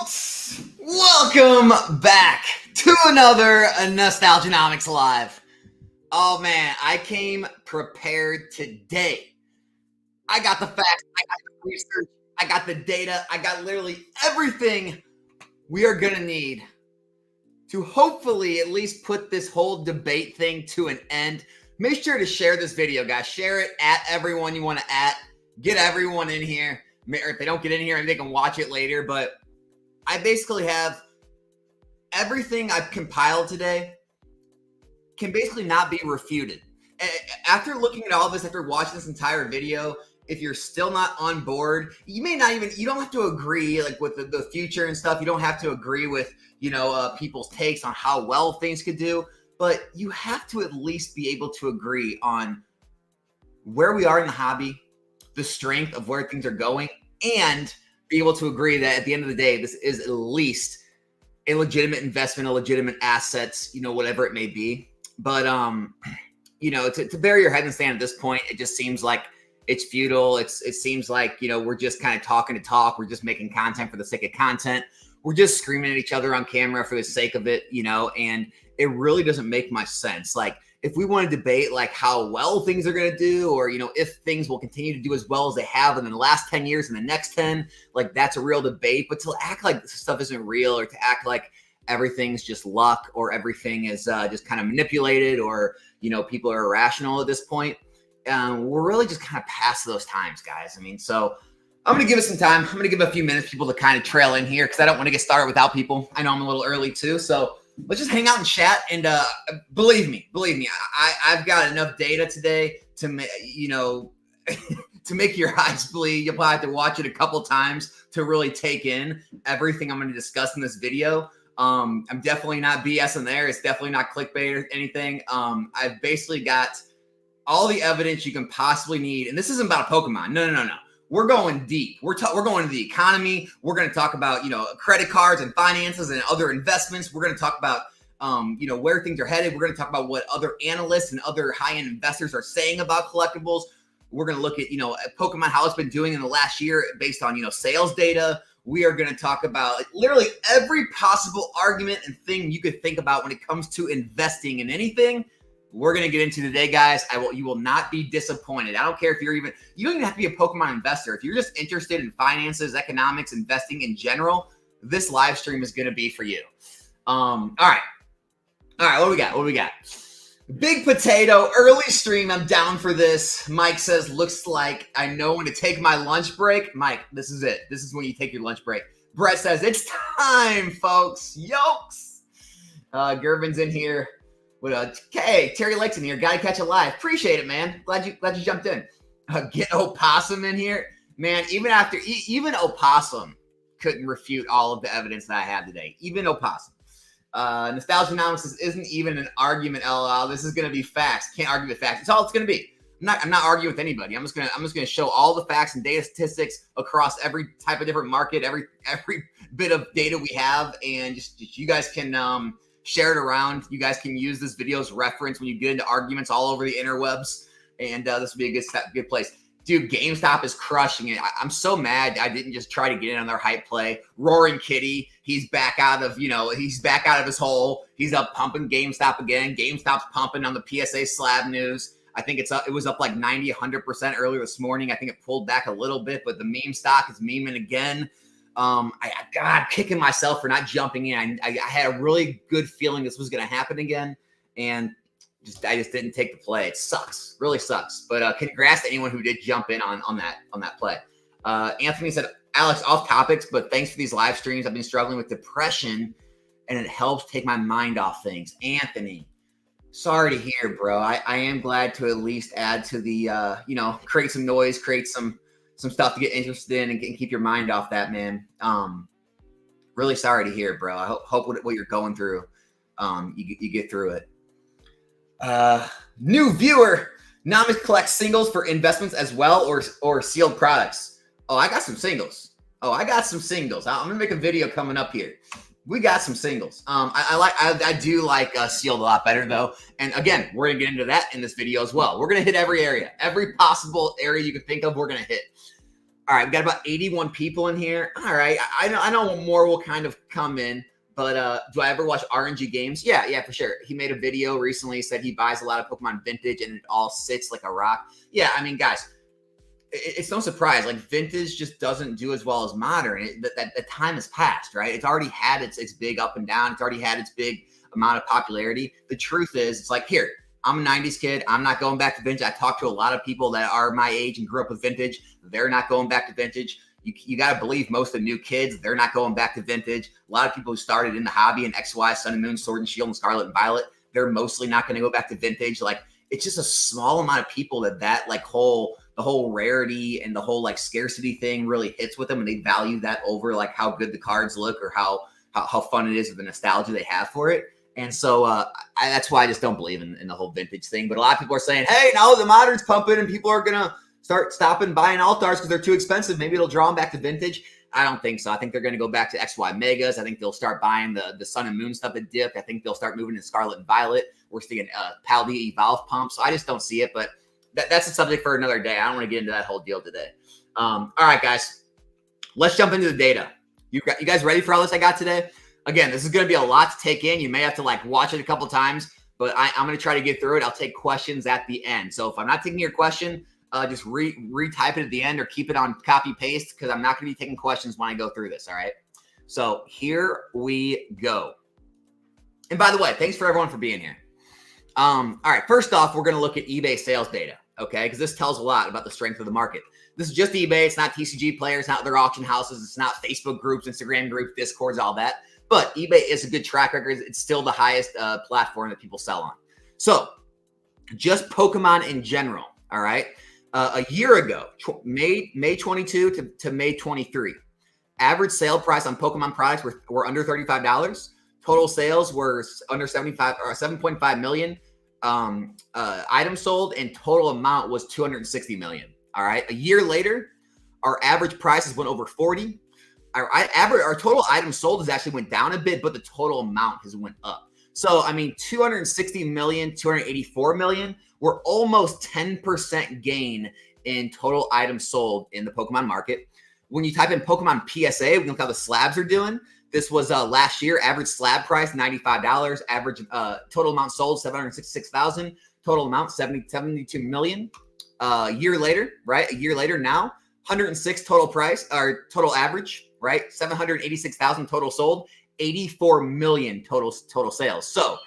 folks, welcome back to another Nostalgianomics Live. Oh man, I came prepared today. I got the facts, I got the research, I got the data, I got literally everything we are gonna need to hopefully at least put this whole debate thing to an end. Make sure to share this video, guys. Share it at everyone you want to at. Get everyone in here. Or if they don't get in here, they can watch it later. But I basically have everything I've compiled today can basically not be refuted. After looking at all this, after watching this entire video, if you're still not on board, you may not even, you don't have to agree like with the future and stuff. You don't have to agree with, people's takes on how well things could do, but you have to at least be able to agree on where we are in the hobby, the strength of where things are going, and be able to agree that at the end of the day, this is at least a legitimate investment, a legitimate assets, whatever it may be. But, to bury your head in the sand at this point, it just seems like it's futile. It seems like, we're just kind of talking to talk. We're just making content for the sake of content. We're just screaming at each other on camera for the sake of it, and it really doesn't make much sense. Like, if we want to debate like how well things are going to do, or, if things will continue to do as well as they have in the last 10 years and the next 10, like that's a real debate. But to act like this stuff isn't real, or to act like everything's just luck, or everything is just kind of manipulated, or, people are irrational at this point, we're really just kind of past those times, guys. I mean, so I'm going to give it some time. I'm going to give a few minutes people to kind of trail in here because I don't want to get started without people. I know I'm a little early too. So let's just hang out and chat. And believe me, I've got enough data today to, to make your eyes bleed. You'll probably have to watch it a couple times to really take in everything I'm going to discuss in this video. I'm definitely not BSing there. It's definitely not clickbait or anything. I've basically got all the evidence you can possibly need. And this isn't about Pokemon. No. We're going deep. We're going to the economy. We're going to talk about, credit cards and finances and other investments. We're going to talk about, where things are headed. We're going to talk about what other analysts and other high-end investors are saying about collectibles. We're going to look at, Pokemon, how it's been doing in the last year based on, sales data. We are going to talk about literally every possible argument and thing you could think about when it comes to investing in anything. We're going to get into today, guys. You will not be disappointed. I don't care if you don't even have to be a Pokemon investor. If you're just interested in finances, economics, investing in general, this live stream is going to be for you. All right. What do we got? Big potato, early stream. I'm down for this. Mike says, looks like I know when to take my lunch break. Mike, this is it. This is when you take your lunch break. Brett says, it's time, folks. Yokes. Gervin's in here. Hey, Terry Lake's in here. Gotta catch it live. Appreciate it, man. Glad you jumped in. Get Opossum in here, man. Even Opossum couldn't refute all of the evidence that I have today. Even Opossum. Nostalgianomics isn't even an argument. LOL. This is gonna be facts. Can't argue with facts. It's all it's gonna be. I'm not arguing with anybody. I'm just gonna show all the facts and data statistics across every type of different market, every bit of data we have, and just you guys can share it around. You guys can use this video as reference when you get into arguments all over the interwebs, and this will be a good place. Dude, GameStop is crushing it. I'm so mad I didn't just try to get in on their hype play. Roaring Kitty, he's back out of his hole. He's up pumping GameStop again. GameStop's pumping on the PSA slab news. I think it was up like 90, 100% earlier this morning. I think it pulled back a little bit, but the meme stock is memeing again. I'm kicking myself for not jumping in. I had a really good feeling this was going to happen again, and I just didn't take the play. It sucks, really sucks. But congrats to anyone who did jump in on that play. Anthony said, Alex, off topics, but thanks for these live streams. I've been struggling with depression, and it helps take my mind off things. Anthony, sorry to hear, bro. I am glad to at least add to the create some noise, create some stuff to get interested in and keep your mind off that, man. Really sorry to hear, bro. I hope what you're going through, you get through it. New viewer, Namis collects singles for investments as well, or sealed products. Oh, I got some singles. I'm gonna make a video coming up here. We got some singles. I do like sealed a lot better though. And again, we're gonna get into that in this video as well. We're gonna hit every area, every possible area you can think of. We're gonna hit. All right, we got about 81 people in here. All right, I know more will kind of come in, but do I ever watch RNG games? Yeah, for sure. He made a video recently, said he buys a lot of Pokemon vintage and it all sits like a rock. Yeah, I mean, guys, it's no surprise. Like vintage just doesn't do as well as modern. That time has passed, right? It's already had its big up and down. It's already had its big amount of popularity. The truth is, it's like, here, I'm a 90s kid. I'm not going back to vintage. I talk to a lot of people that are my age and grew up with vintage. They're not going back to vintage. You got to believe most of the new kids, they're not going back to vintage. A lot of people who started in the hobby in XY, Sun and Moon, Sword and Shield, and Scarlet and Violet, they're mostly not going to go back to vintage. Like, it's just a small amount of people that like the whole rarity and the whole like scarcity thing really hits with them, and they value that over like how good the cards look or how fun it is with the nostalgia they have for it. And so that's why I just don't believe in the whole vintage thing. But a lot of people are saying, hey, now the modern's pumping and people are going to start stopping buying Altars because they're too expensive. Maybe it'll draw them back to vintage. I don't think so. I think they're going to go back to XY Megas. I think they'll start buying the Sun and Moon stuff that dipped. I think they'll start moving to Scarlet and Violet. We're seeing Paldea Evolve pump. So I just don't see it. But that's a subject for another day. I don't want to get into that whole deal today. All right, guys. Let's jump into the data. You guys ready for all this I got today? Again, this is going to be a lot to take in. You may have to like watch it a couple times, but I'm going to try to get through it. I'll take questions at the end. So if I'm not taking your question, just retype it at the end or keep it on copy paste because I'm not going to be taking questions when I go through this. All right. So here we go. And by the way, thanks for everyone for being here. All right. First off, we're going to look at eBay sales data. Okay. Because this tells a lot about the strength of the market. This is just eBay. It's not TCG Player. It's not other auction houses. It's not Facebook groups, Instagram groups, Discords, all that. But eBay is a good track record. It's still the highest platform that people sell on. So just Pokemon in general, all right? A year ago, May 22 to May 23, average sale price on Pokemon products were under $35. Total sales were under 7.5 million items sold, and total amount was 260 million, all right? A year later, our average prices went over 40. Our total items sold has actually went down a bit, but the total amount has went up. So, I mean, 260 million, 284 million, we're almost 10% gain in total items sold in the Pokemon market. When you type in Pokemon PSA, we can look how the slabs are doing. This was last year, average slab price, $95. Average total amount sold, 766,000. Total amount, 72 million. A year later, right? A year later now, 106 total price, or total average, right? 786,000 total sold, 84 million total sales. So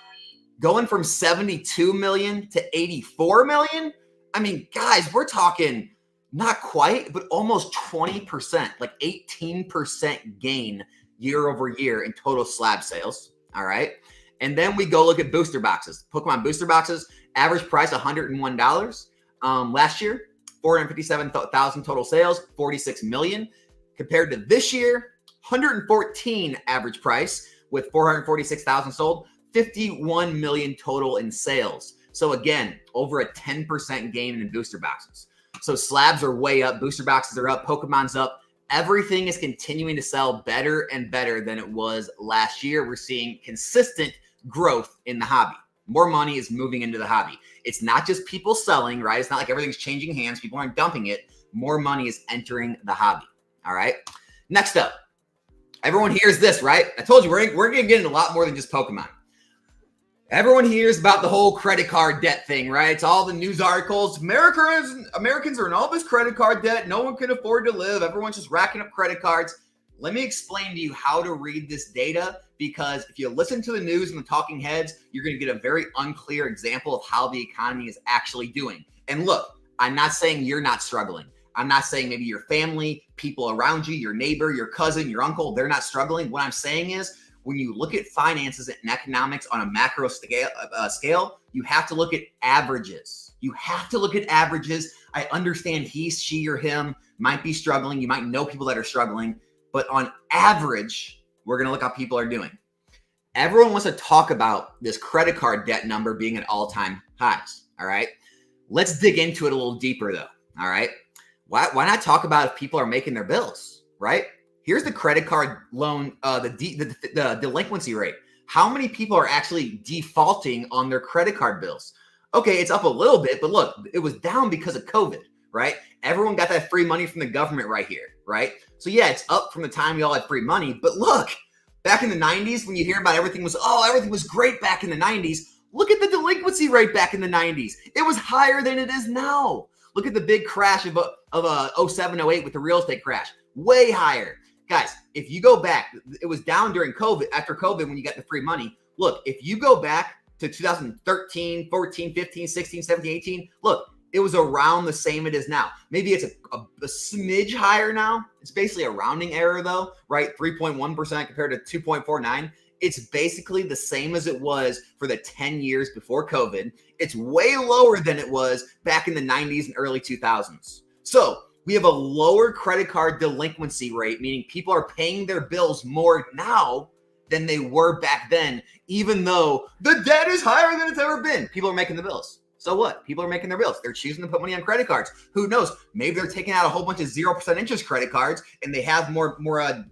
going from 72 million to 84 million, I mean, guys, we're talking not quite, but almost 20%, like 18% gain year over year in total slab sales. All right. And then we go look at booster boxes. Pokemon booster boxes, average price $101. Last year, 457,000 total sales, 46 million. Compared to this year, 114 average price with 446,000 sold, 51 million total in sales. So again, over a 10% gain in booster boxes. So slabs are way up, booster boxes are up, Pokemon's up. Everything is continuing to sell better and better than it was last year. We're seeing consistent growth in the hobby. More money is moving into the hobby. It's not just people selling, right? It's not like everything's changing hands. People aren't dumping it. More money is entering the hobby. All right. Next up, everyone hears this, right? I told you we're going to get into a lot more than just Pokemon. Everyone hears about the whole credit card debt thing, right? It's all the news articles. Americans are in all this credit card debt. No one can afford to live. Everyone's just racking up credit cards. Let me explain to you how to read this data, because if you listen to the news and the talking heads, you're going to get a very unclear example of how the economy is actually doing. And look, I'm not saying you're not struggling. I'm not saying maybe your family, people around you, your neighbor, your cousin, your uncle, they're not struggling. What I'm saying is, when you look at finances and economics on a macro scale, you have to look at averages. You have to look at averages. I understand he, she, or him might be struggling. You might know people that are struggling. But on average, we're going to look how people are doing. Everyone wants to talk about this credit card debt number being at all-time highs, all right? Let's dig into it a little deeper, though, all right? Why not talk about if people are making their bills, right? Here's the credit card loan, the delinquency rate. How many people are actually defaulting on their credit card bills? Okay, it's up a little bit, but look, it was down because of COVID, right? Everyone got that free money from the government right here, right? So yeah, it's up from the time we all had free money. But look, back in the 90s, when you hear about everything was great back in the 90s, look at the delinquency rate back in the 90s. It was higher than it is now. Look at the big crash of 07, 08 with the real estate crash. Way higher. Guys, if you go back, it was down during COVID, after COVID when you got the free money. Look, if you go back to 2013, 14, 15, 16, 17, 18, look, it was around the same it is now. Maybe it's a smidge higher now. It's basically a rounding error though, right? 3.1% compared to 2.49. It's basically the same as it was for the 10 years before COVID. It's way lower than it was back in the 90s and early 2000s. So we have a lower credit card delinquency rate, meaning people are paying their bills more now than they were back then, even though the debt is higher than it's ever been. People are making the bills. So what? People are making their bills. They're choosing to put money on credit cards. Who knows? Maybe they're taking out a whole bunch of 0% interest credit cards and they have more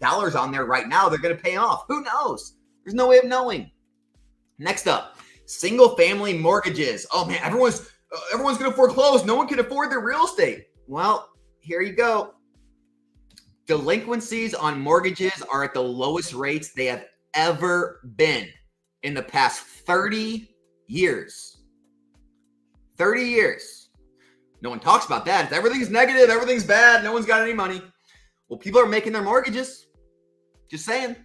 dollars on there right now they're going to pay off. Who knows? There's no way of knowing. Next up, single family mortgages. Oh man, everyone's going to foreclose. No one can afford their real estate. Well, here you go. Delinquencies on mortgages are at the lowest rates they have ever been in the past 30 years. 30 years. No one talks about that. Everything's negative. Everything's bad. No one's got any money. Well, people are making their mortgages. Just saying.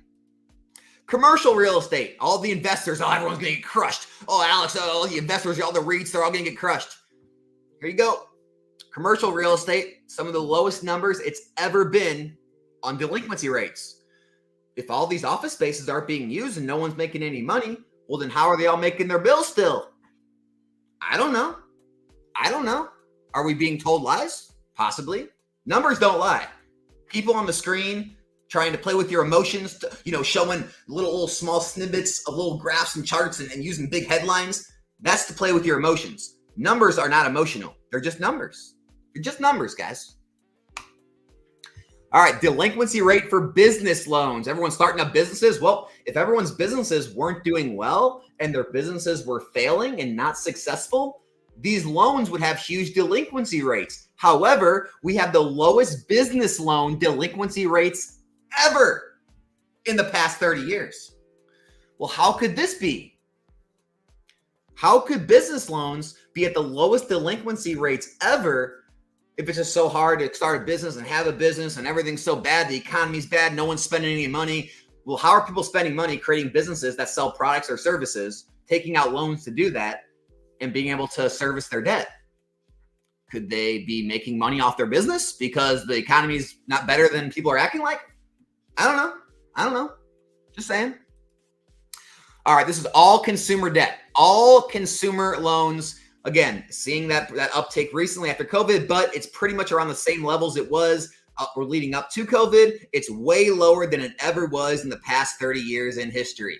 Commercial real estate. All the investors. Oh, everyone's going to get crushed. Oh, Alex, all the investors, all the REITs, they're all going to get crushed. Here you go. Commercial real estate, some of the lowest numbers it's ever been on delinquency rates. If all these office spaces aren't being used and no one's making any money, well, then how are they all making their bills still? I don't know. Are we being told lies? Possibly. Numbers don't lie. People on the screen trying to play with your emotions, showing little small snippets of little graphs and charts and using big headlines. That's to play with your emotions. Numbers are not emotional. They're just numbers. They're just numbers, guys. All right, delinquency rate for business loans. Everyone's starting up businesses. Well, if everyone's businesses weren't doing well and their businesses were failing and not successful, these loans would have huge delinquency rates. However, we have the lowest business loan delinquency rates ever in the past 30 years. Well, how could this be? How could business loans be at the lowest delinquency rates ever if it's just so hard to start a business and have a business and everything's so bad, the economy's bad, no one's spending any money? Well, how are people spending money creating businesses that sell products or services, taking out loans to do that, and being able to service their debt? Could they be making money off their business because the economy's not better than people are acting like? I don't know. Just saying. All right, this is all consumer debt, all consumer loans. Again, seeing that uptake recently after COVID, but it's pretty much around the same levels it was or leading up to COVID. It's way lower than it ever was in the past 30 years in history.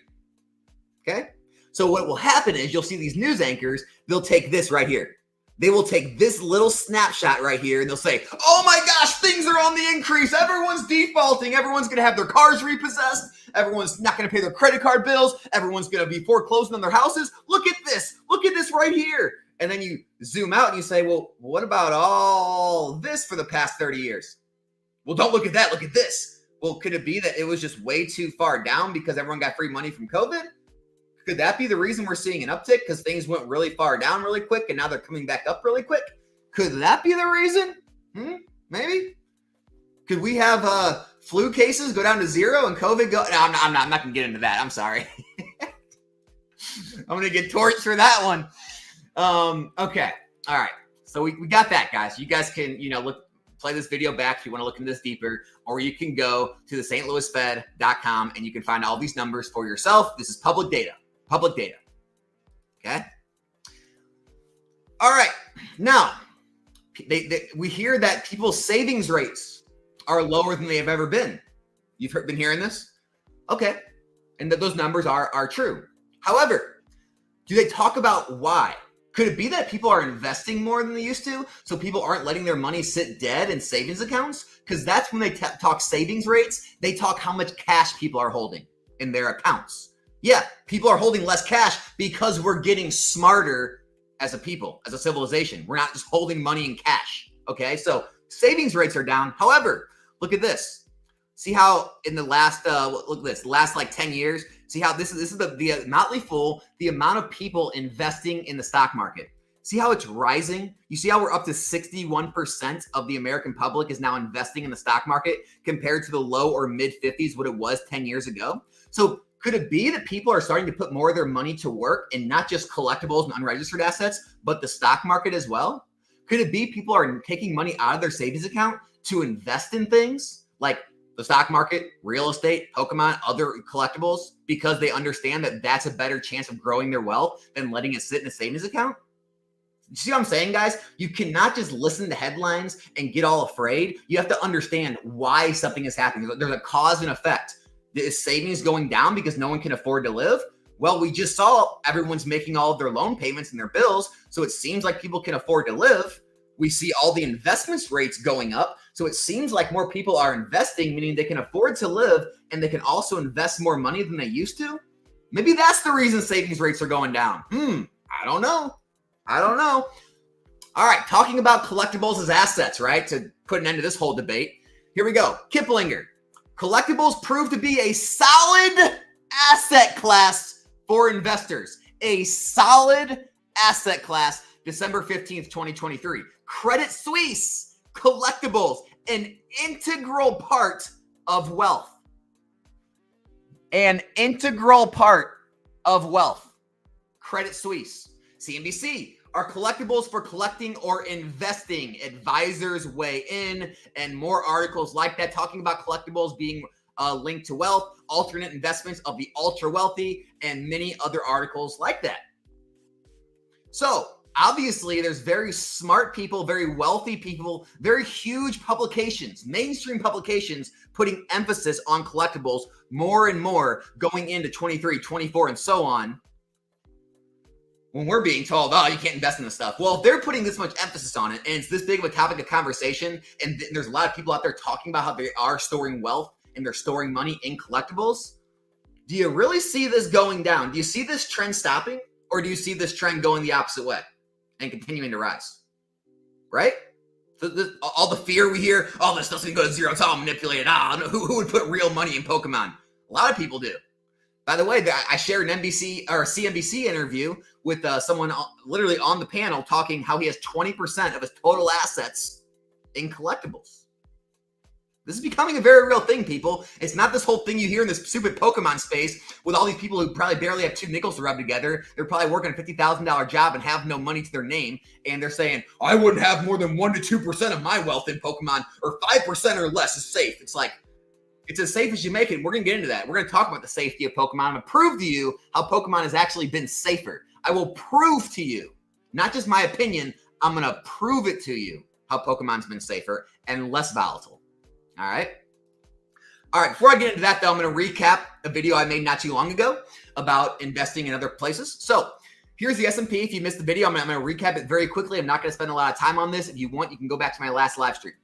Okay? So what will happen is you'll see these news anchors, they'll take this right here. They will take this little snapshot right here and they'll say, oh my gosh, things are on the increase. Everyone's defaulting. Everyone's going to have their cars repossessed. Everyone's not going to pay their credit card bills. Everyone's going to be foreclosing on their houses. Look at this. Look at this right here. And then you zoom out and you say, well, what about all this for the past 30 years? Well, don't look at that. Look at this. Well, could it be that it was just way too far down because everyone got free money from COVID? Could that be the reason we're seeing an uptick because things went really far down really quick and now they're coming back up really quick? Could that be the reason? Maybe. Could we have flu cases go down to zero and COVID go? No, I'm not going to get into that. I'm sorry. I'm going to get torched for that one. Okay. All right. So we got that, guys. You guys can, play this video back if you want to look into this deeper, or you can go to the stlouisfed.com and you can find all these numbers for yourself. This is public data. Okay. All right. Now, we hear that people's savings rates are lower than they have ever been. You've been hearing this? Okay. And that those numbers are true. However, do they talk about why? Could it be that people are investing more than they used to, so people aren't letting their money sit dead in savings accounts? Because that's when they talk savings rates, they talk how much cash people are holding in their accounts. Yeah, people are holding less cash because we're getting smarter as a people, as a civilization. We're not just holding money in cash, Okay, so savings rates are down. However, look at this. See how in the last look at this, last like 10 years, see how this is the Motley Fool, the amount of people investing in the stock market. See how it's rising? You see how we're up to 61% of the American public is now investing in the stock market compared to the low or mid 50s, what it was 10 years ago. So could it be that people are starting to put more of their money to work and not just collectibles and unregistered assets, but the stock market as well? Could it be people are taking money out of their savings account to invest in things like the stock market, real estate, Pokemon, other collectibles, because they understand that that's a better chance of growing their wealth than letting it sit in a savings account? You see what I'm saying, guys? You cannot just listen to headlines and get all afraid. You have to understand why something is happening. There's a cause and effect. Is savings going down because no one can afford to live? Well, we just saw everyone's making all of their loan payments and their bills, so it seems like people can afford to live. We see all the investments rates going up, so it seems like more people are investing, meaning they can afford to live and they can also invest more money than they used to. Maybe that's the reason savings rates are going down. I don't know. All right, talking about collectibles as assets, right? To put an end to this whole debate. Here we go. Kiplinger. Collectibles prove to be a solid asset class for investors. A solid asset class, December 15th, 2023. Credit Suisse, collectibles, an integral part of wealth. An integral part of wealth. Credit Suisse. CNBC, are collectibles for collecting or investing? Advisors weigh in, and more articles like that talking about collectibles being linked to wealth, alternate investments of the ultra wealthy, and many other articles like that. So obviously there's very smart people, very wealthy people, very huge publications, mainstream publications putting emphasis on collectibles more and more going into 23, 24, and so on. When we're being told, oh, you can't invest in this stuff. Well, if they're putting this much emphasis on it and it's this big of a topic of conversation, and there's a lot of people out there talking about how they are storing wealth and they're storing money in collectibles, do you really see this going down? Do you see this trend stopping, or do you see this trend going the opposite way and continuing to rise? Right? All the fear we hear, oh, this stuff's going to go to zero, it's all manipulated. Who would put real money in Pokemon? A lot of people do. By the way, I shared an NBC or CNBC interview with someone literally on the panel talking how he has 20% of his total assets in collectibles. This is becoming a very real thing, people. It's not this whole thing you hear in this stupid Pokemon space with all these people who probably barely have 2 nickels to rub together. They're probably working a $50,000 job and have no money to their name. And they're saying, I wouldn't have more than 1 to 2% of my wealth in Pokemon, or 5% or less is safe. It's like, it's as safe as you make it. We're going to get into that. We're going to talk about the safety of Pokemon. I'm going to prove to you how Pokemon has actually been safer. I will prove to you, not just my opinion, I'm going to prove it to you how Pokemon's been safer and less volatile. All right. Before I get into that, though, I'm going to recap a video I made not too long ago about investing in other places. So here's the S&P. If you missed the video, I'm going to recap it very quickly. I'm not going to spend a lot of time on this. If you want, you can go back to my last live stream.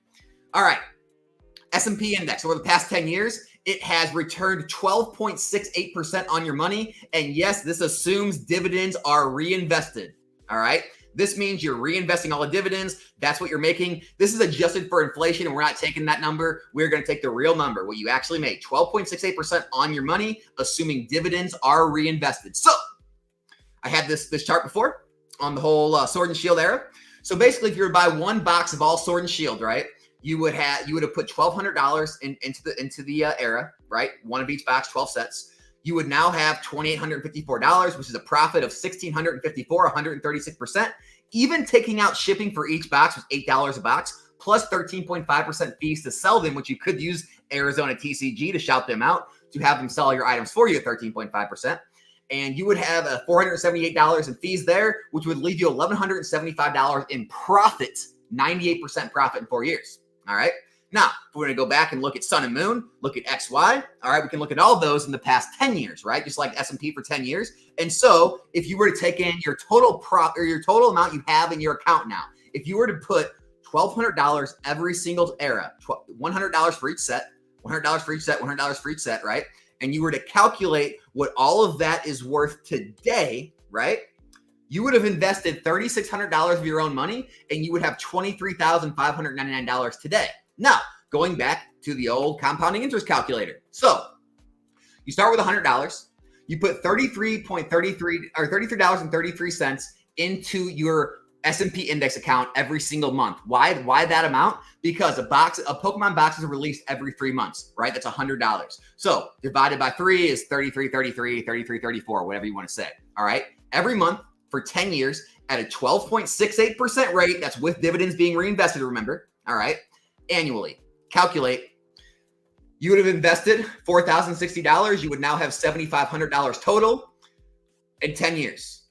All right. S&P index over the past 10 years, it has returned 12.68% on your money. And yes, this assumes dividends are reinvested. All right. This means you're reinvesting all the dividends. That's what you're making. This is adjusted for inflation, and we're not taking that number. We're going to take the real number, what you actually made, 12.68% on your money, assuming dividends are reinvested. So I had this chart before on the whole Sword and Shield era. So basically, if you were to buy one box of all Sword and Shield, right, you would have put $1,200 into the era, right? One of each box, 12 sets. You would now have $2,854, which is a profit of $1,654, 136%. Even taking out shipping for each box was $8 a box, plus 13.5% fees to sell them, which you could use Arizona TCG to shout them out to have them sell your items for you at 13.5%. And you would have $478 in fees there, which would leave you $1,175 in profit, 98% profit in 4 years. All right. Now, if we're going to go back and look at Sun and Moon, look at XY, all right, we can look at all of those in the past 10 years, right? Just like S&P for 10 years. And so if you were to take in your total your total amount you have in your account now, if you were to put $1,200 every single era, $100 for each set, $100 for each set, $100 for each set, right? And you were to calculate what all of that is worth today, right? You would have invested $3,600 of your own money and you would have $23,599 today. Now, going back to the old compounding interest calculator. So you start with $100. You put $33.33 into your S&P index account every single month. Why that amount? Because a Pokemon box is released every 3 months, right? That's $100. So divided by 3 is 33.34, whatever you want to say. All right. Every month for 10 years at a 12.68% rate. That's with dividends being reinvested, remember. All right. Annually. Calculate. You would have invested $4,060. You would now have $7,500 total in 10 years.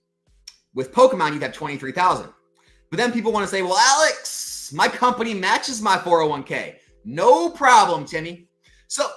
With Pokemon, you'd have $23,000. But then people want to say, well, Alex, my company matches my 401k. No problem, Timmy. So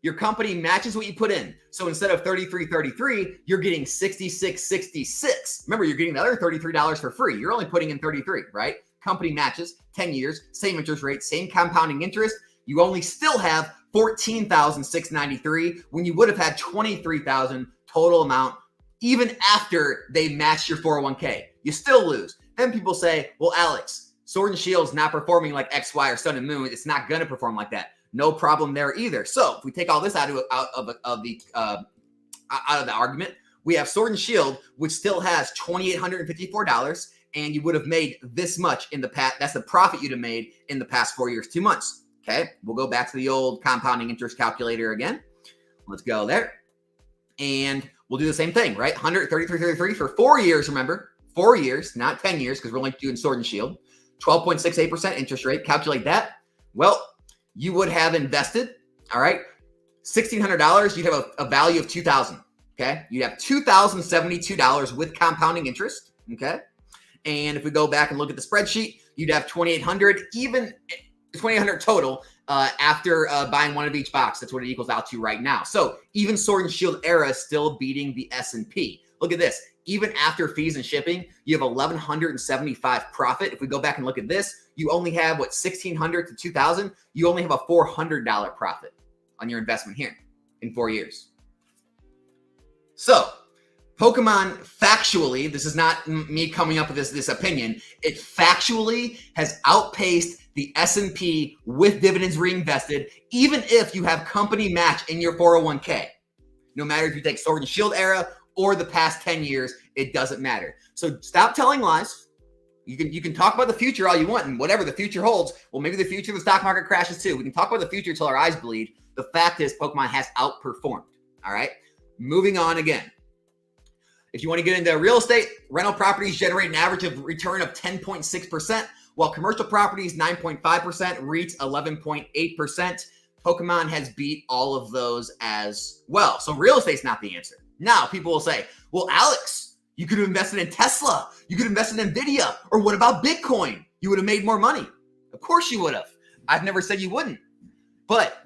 your company matches what you put in. So instead of $33.33, you're getting $66.66. Remember, you're getting the other $33 for free. You're only putting in $33, right? Company matches, 10 years, same interest rate, same compounding interest. You only still have $14,693 when you would have had $23,000 total amount even after they match your 401k. You still lose. Then people say, well, Alex, Sword and Shield's not performing like X, Y, or Sun and Moon. It's not going to perform like that. No problem there either. So if we take all this out of the argument, we have Sword and Shield, which still has $2,854, and you would have made this much in the past. That's the profit you'd have made in the past 4 years, 2 months. Okay, we'll go back to the old compounding interest calculator again. Let's go there. And we'll do the same thing, right? 133.33 for 4 years, remember. 4 years, not 10 years, because we're only doing Sword and Shield. 12.68% interest rate. Calculate that. Well, you would have invested, all right, $1,600. You'd have a value of $2,000, okay? You'd have $2,072 with compounding interest, okay? And if we go back and look at the spreadsheet, you'd have $2,800, even $2,800 total after buying one of each box. That's what it equals out to right now. So even Sword and Shield era is still beating the S&P. Look at this. Even after fees and shipping, you have $1,175 profit. If we go back and look at this, you only have what, $1,600 to $2,000. You only have a $400 profit on your investment here in 4 years. So Pokemon factually, this is not me coming up with this opinion, it factually has outpaced the S&P with dividends reinvested, even if you have company match in your 401k. No matter if you take Sword and Shield era or the past 10 years, it doesn't matter. So stop telling lies. You can talk about the future all you want, and whatever the future holds, well, maybe the future the stock market crashes too. We can talk about the future till our eyes bleed. The fact is Pokemon has outperformed. All right, moving on again. If you want to get into real estate, rental properties generate an average of return of 10.6%, while commercial properties 9.5%, REITs 11.8%. Pokemon has beat all of those as well. So real estate's not the answer. Now, people will say, well, Alex, you could have invested in Tesla. You could have invested in Nvidia. Or what about Bitcoin? You would have made more money. Of course you would have. I've never said you wouldn't. But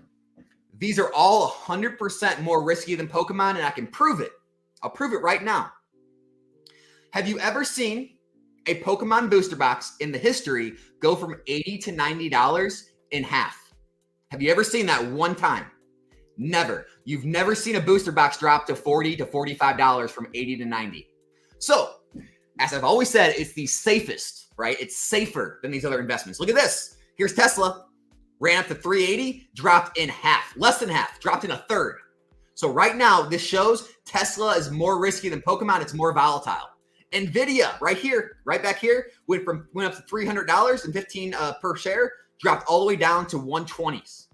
these are all 100% more risky than Pokemon, and I can prove it. I'll prove it right now. Have you ever seen a Pokemon booster box in the history go from $80 to $90 in half? Have you ever seen that one time? Never. You've never seen a booster box drop to $40 to $45 from $80 to $90. So, as I've always said, it's the safest, right? It's safer than these other investments. Look at this. Here's Tesla. Ran up to 380, dropped in half, less than half, dropped in a third. So right now, this shows Tesla is more risky than Pokemon. It's more volatile. Nvidia, right here, right back here, went up to $300.15 per share, dropped all the way down to 120s.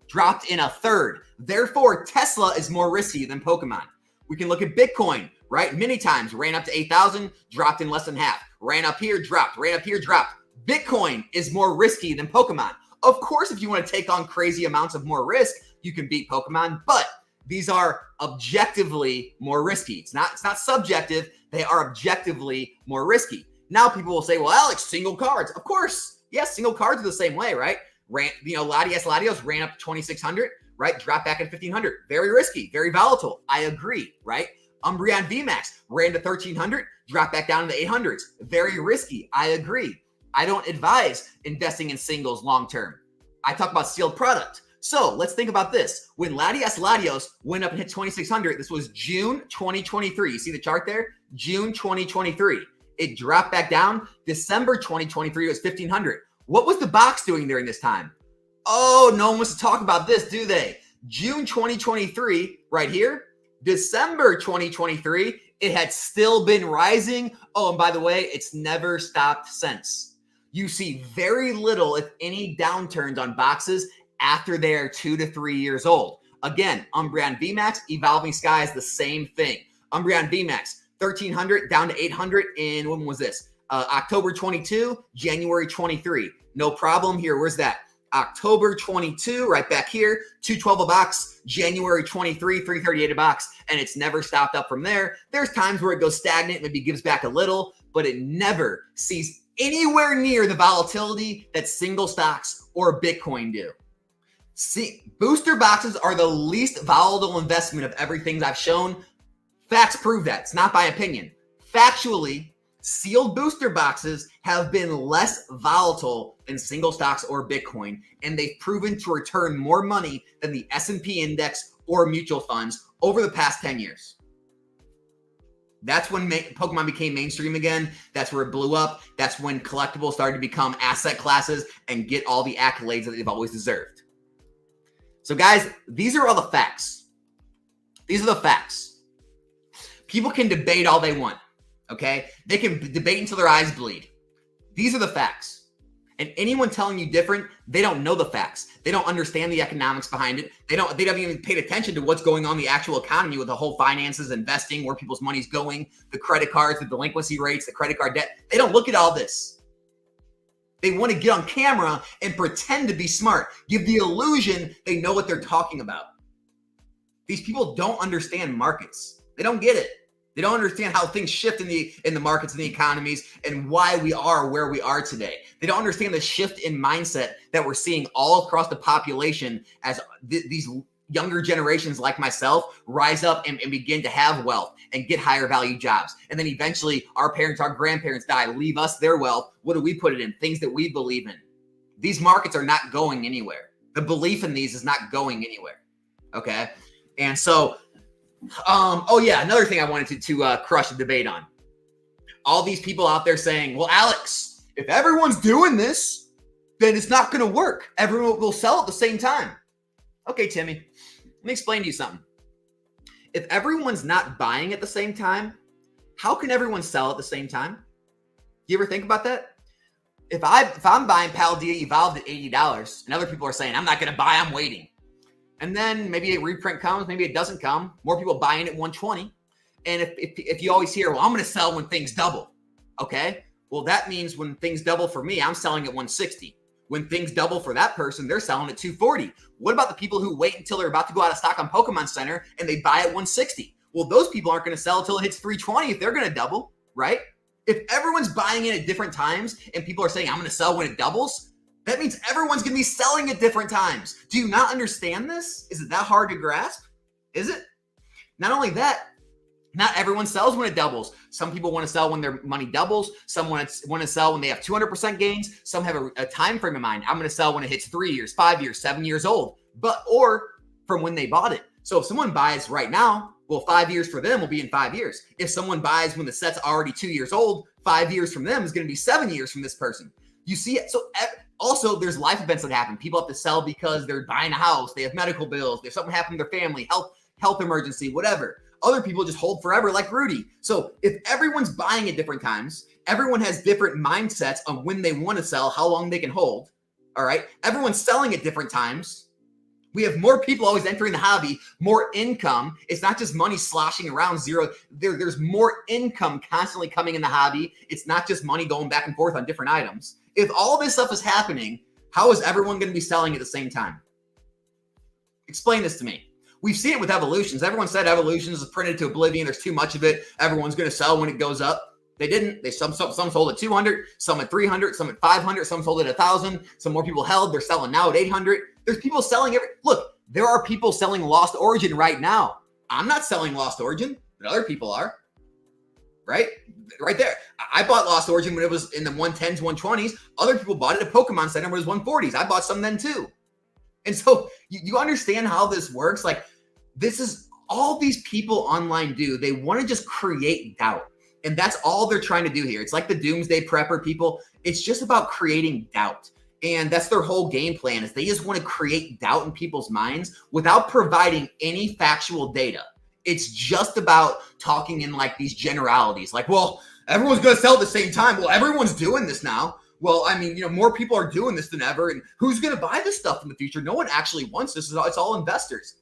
Dropped in a third. Therefore, Tesla is more risky than Pokemon. We can look at Bitcoin, right? Many times ran up to 8,000, dropped in less than half. Ran up here, dropped. Ran up here, dropped. Bitcoin is more risky than Pokemon. Of course, if you want to take on crazy amounts of more risk, you can beat Pokemon, but these are objectively more risky. It's not subjective. They are objectively more risky. Now people will say, well, Alex, single cards. Of course. Yes, single cards are the same way, right? Latios ran up to 2,600, right? Dropped back at 1,500. Very risky, very volatile. I agree, right? Umbreon VMAX ran to 1,300, dropped back down to the 800s. Very risky. I agree. I don't advise investing in singles long-term. I talk about sealed product. So let's think about this. When Latios went up and hit 2,600, this was June 2023. You see the chart there? June 2023. It dropped back down. December 2023 was 1,500. What was the box doing during this time? Oh, no one wants to talk about this, do they? June 2023, right here. December 2023, it had still been rising. Oh, and by the way, it's never stopped since. You see very little, if any, downturns on boxes after they are 2 to 3 years old. Again, Umbreon VMAX, Evolving Sky is the same thing. Umbreon VMAX, 1,300 down to 800 in, when was this? October 22, January 23. No problem here. Where's that? October 22, right back here, 212 a box, January 23, 338 a box, and it's never stopped up from there. There's times where it goes stagnant, maybe gives back a little, but it never sees anywhere near the volatility that single stocks or Bitcoin do. See, booster boxes are the least volatile investment of everything I've shown. Facts prove that. It's not by opinion. Factually, sealed booster boxes have been less volatile than single stocks or Bitcoin, and they've proven to return more money than the S&P index or mutual funds over the past 10 years. That's when Pokemon became mainstream again. That's where it blew up. That's when collectibles started to become asset classes and get all the accolades that they've always deserved. So guys, these are all the facts. These are the facts. People can debate all they want, okay? They can debate until their eyes bleed. These are the facts. And anyone telling you different, they don't know the facts. They don't understand the economics behind it. They haven't even paid attention to what's going on in the actual economy with the whole finances, investing, where people's money's going, the credit cards, the delinquency rates, the credit card debt. They don't look at all this. They want to get on camera and pretend to be smart, give the illusion they know what they're talking about. These people don't understand markets. They don't get it. They don't understand how things shift in the markets and the economies and why we are where we are today. They don't understand the shift in mindset that we're seeing all across the population as these younger generations like myself rise up and begin to have wealth and get higher value jobs. And then eventually our parents, our grandparents die, leave us their wealth. What do we put it in? Things that we believe in. These markets are not going anywhere. The belief in these is not going anywhere. Okay. And so, oh yeah, another thing I wanted to crush the debate on. All these people out there saying, well, Alex, if everyone's doing this, then it's not going to work. Everyone will sell at the same time. Okay, Timmy, let me explain to you something. If everyone's not buying at the same time, how can everyone sell at the same time? Do you ever think about that? If I'm buying Paldea Evolved at $80 and other people are saying, I'm not going to buy, I'm waiting. And then maybe a reprint comes, maybe it doesn't come. More people buying at 120. And if you always hear, well, I'm going to sell when things double. Okay, well, that means when things double for me, I'm selling at 160. When things double for that person, they're selling at 240. What about the people who wait until they're about to go out of stock on Pokemon Center and they buy at 160? Well, those people aren't going to sell until it hits 320 if they're going to double, right? If everyone's buying it at different times and people are saying, I'm going to sell when it doubles, that means everyone's going to be selling at different times. Do you not understand this? Is it that hard to grasp? Is it? Not only that, not everyone sells when it doubles. Some people want to sell when their money doubles. Some want to sell when they have 200% gains. Some have a time frame in mind. I'm going to sell when it hits 3 years, 5 years, 7 years old, or from when they bought it. So if someone buys right now, well, 5 years for them will be in 5 years. If someone buys when the set's already 2 years old, 5 years from them is going to be 7 years from this person. You see it? So also there's life events that happen. People have to sell because they're buying a house. They have medical bills. There's something happened to their family, health emergency, whatever. Other people just hold forever like Rudy. So if everyone's buying at different times, everyone has different mindsets on when they want to sell, how long they can hold. All right. Everyone's selling at different times. We have more people always entering the hobby, more income. It's not just money sloshing around zero. There's more income constantly coming in the hobby. It's not just money going back and forth on different items. If all this stuff is happening, how is everyone going to be selling at the same time? Explain this to me. We've seen it with evolutions. Everyone said evolutions is printed to oblivion. There's too much of it. Everyone's going to sell when it goes up. They didn't. Some sold at 200, some at 300, some at 500, some sold at 1,000. Some more people held. They're selling now at 800. There's people selling look, there are people selling Lost Origin right now. I'm not selling Lost Origin, but other people are. Right there. I bought Lost Origin when it was in the 110s, 120s. Other people bought it at Pokemon Center when it was 140s. I bought some then too. And so you understand how this works. Like, this is all these people online do. They want to just create doubt. And that's all they're trying to do here. It's like the doomsday prepper people. It's just about creating doubt. And that's their whole game plan, is they just want to create doubt in people's minds without providing any factual data. It's just about talking in like these generalities, like, well, everyone's going to sell at the same time. Well, everyone's doing this now. Well, I mean, more people are doing this than ever. And who's going to buy this stuff in the future? No one actually wants this. It's all investors.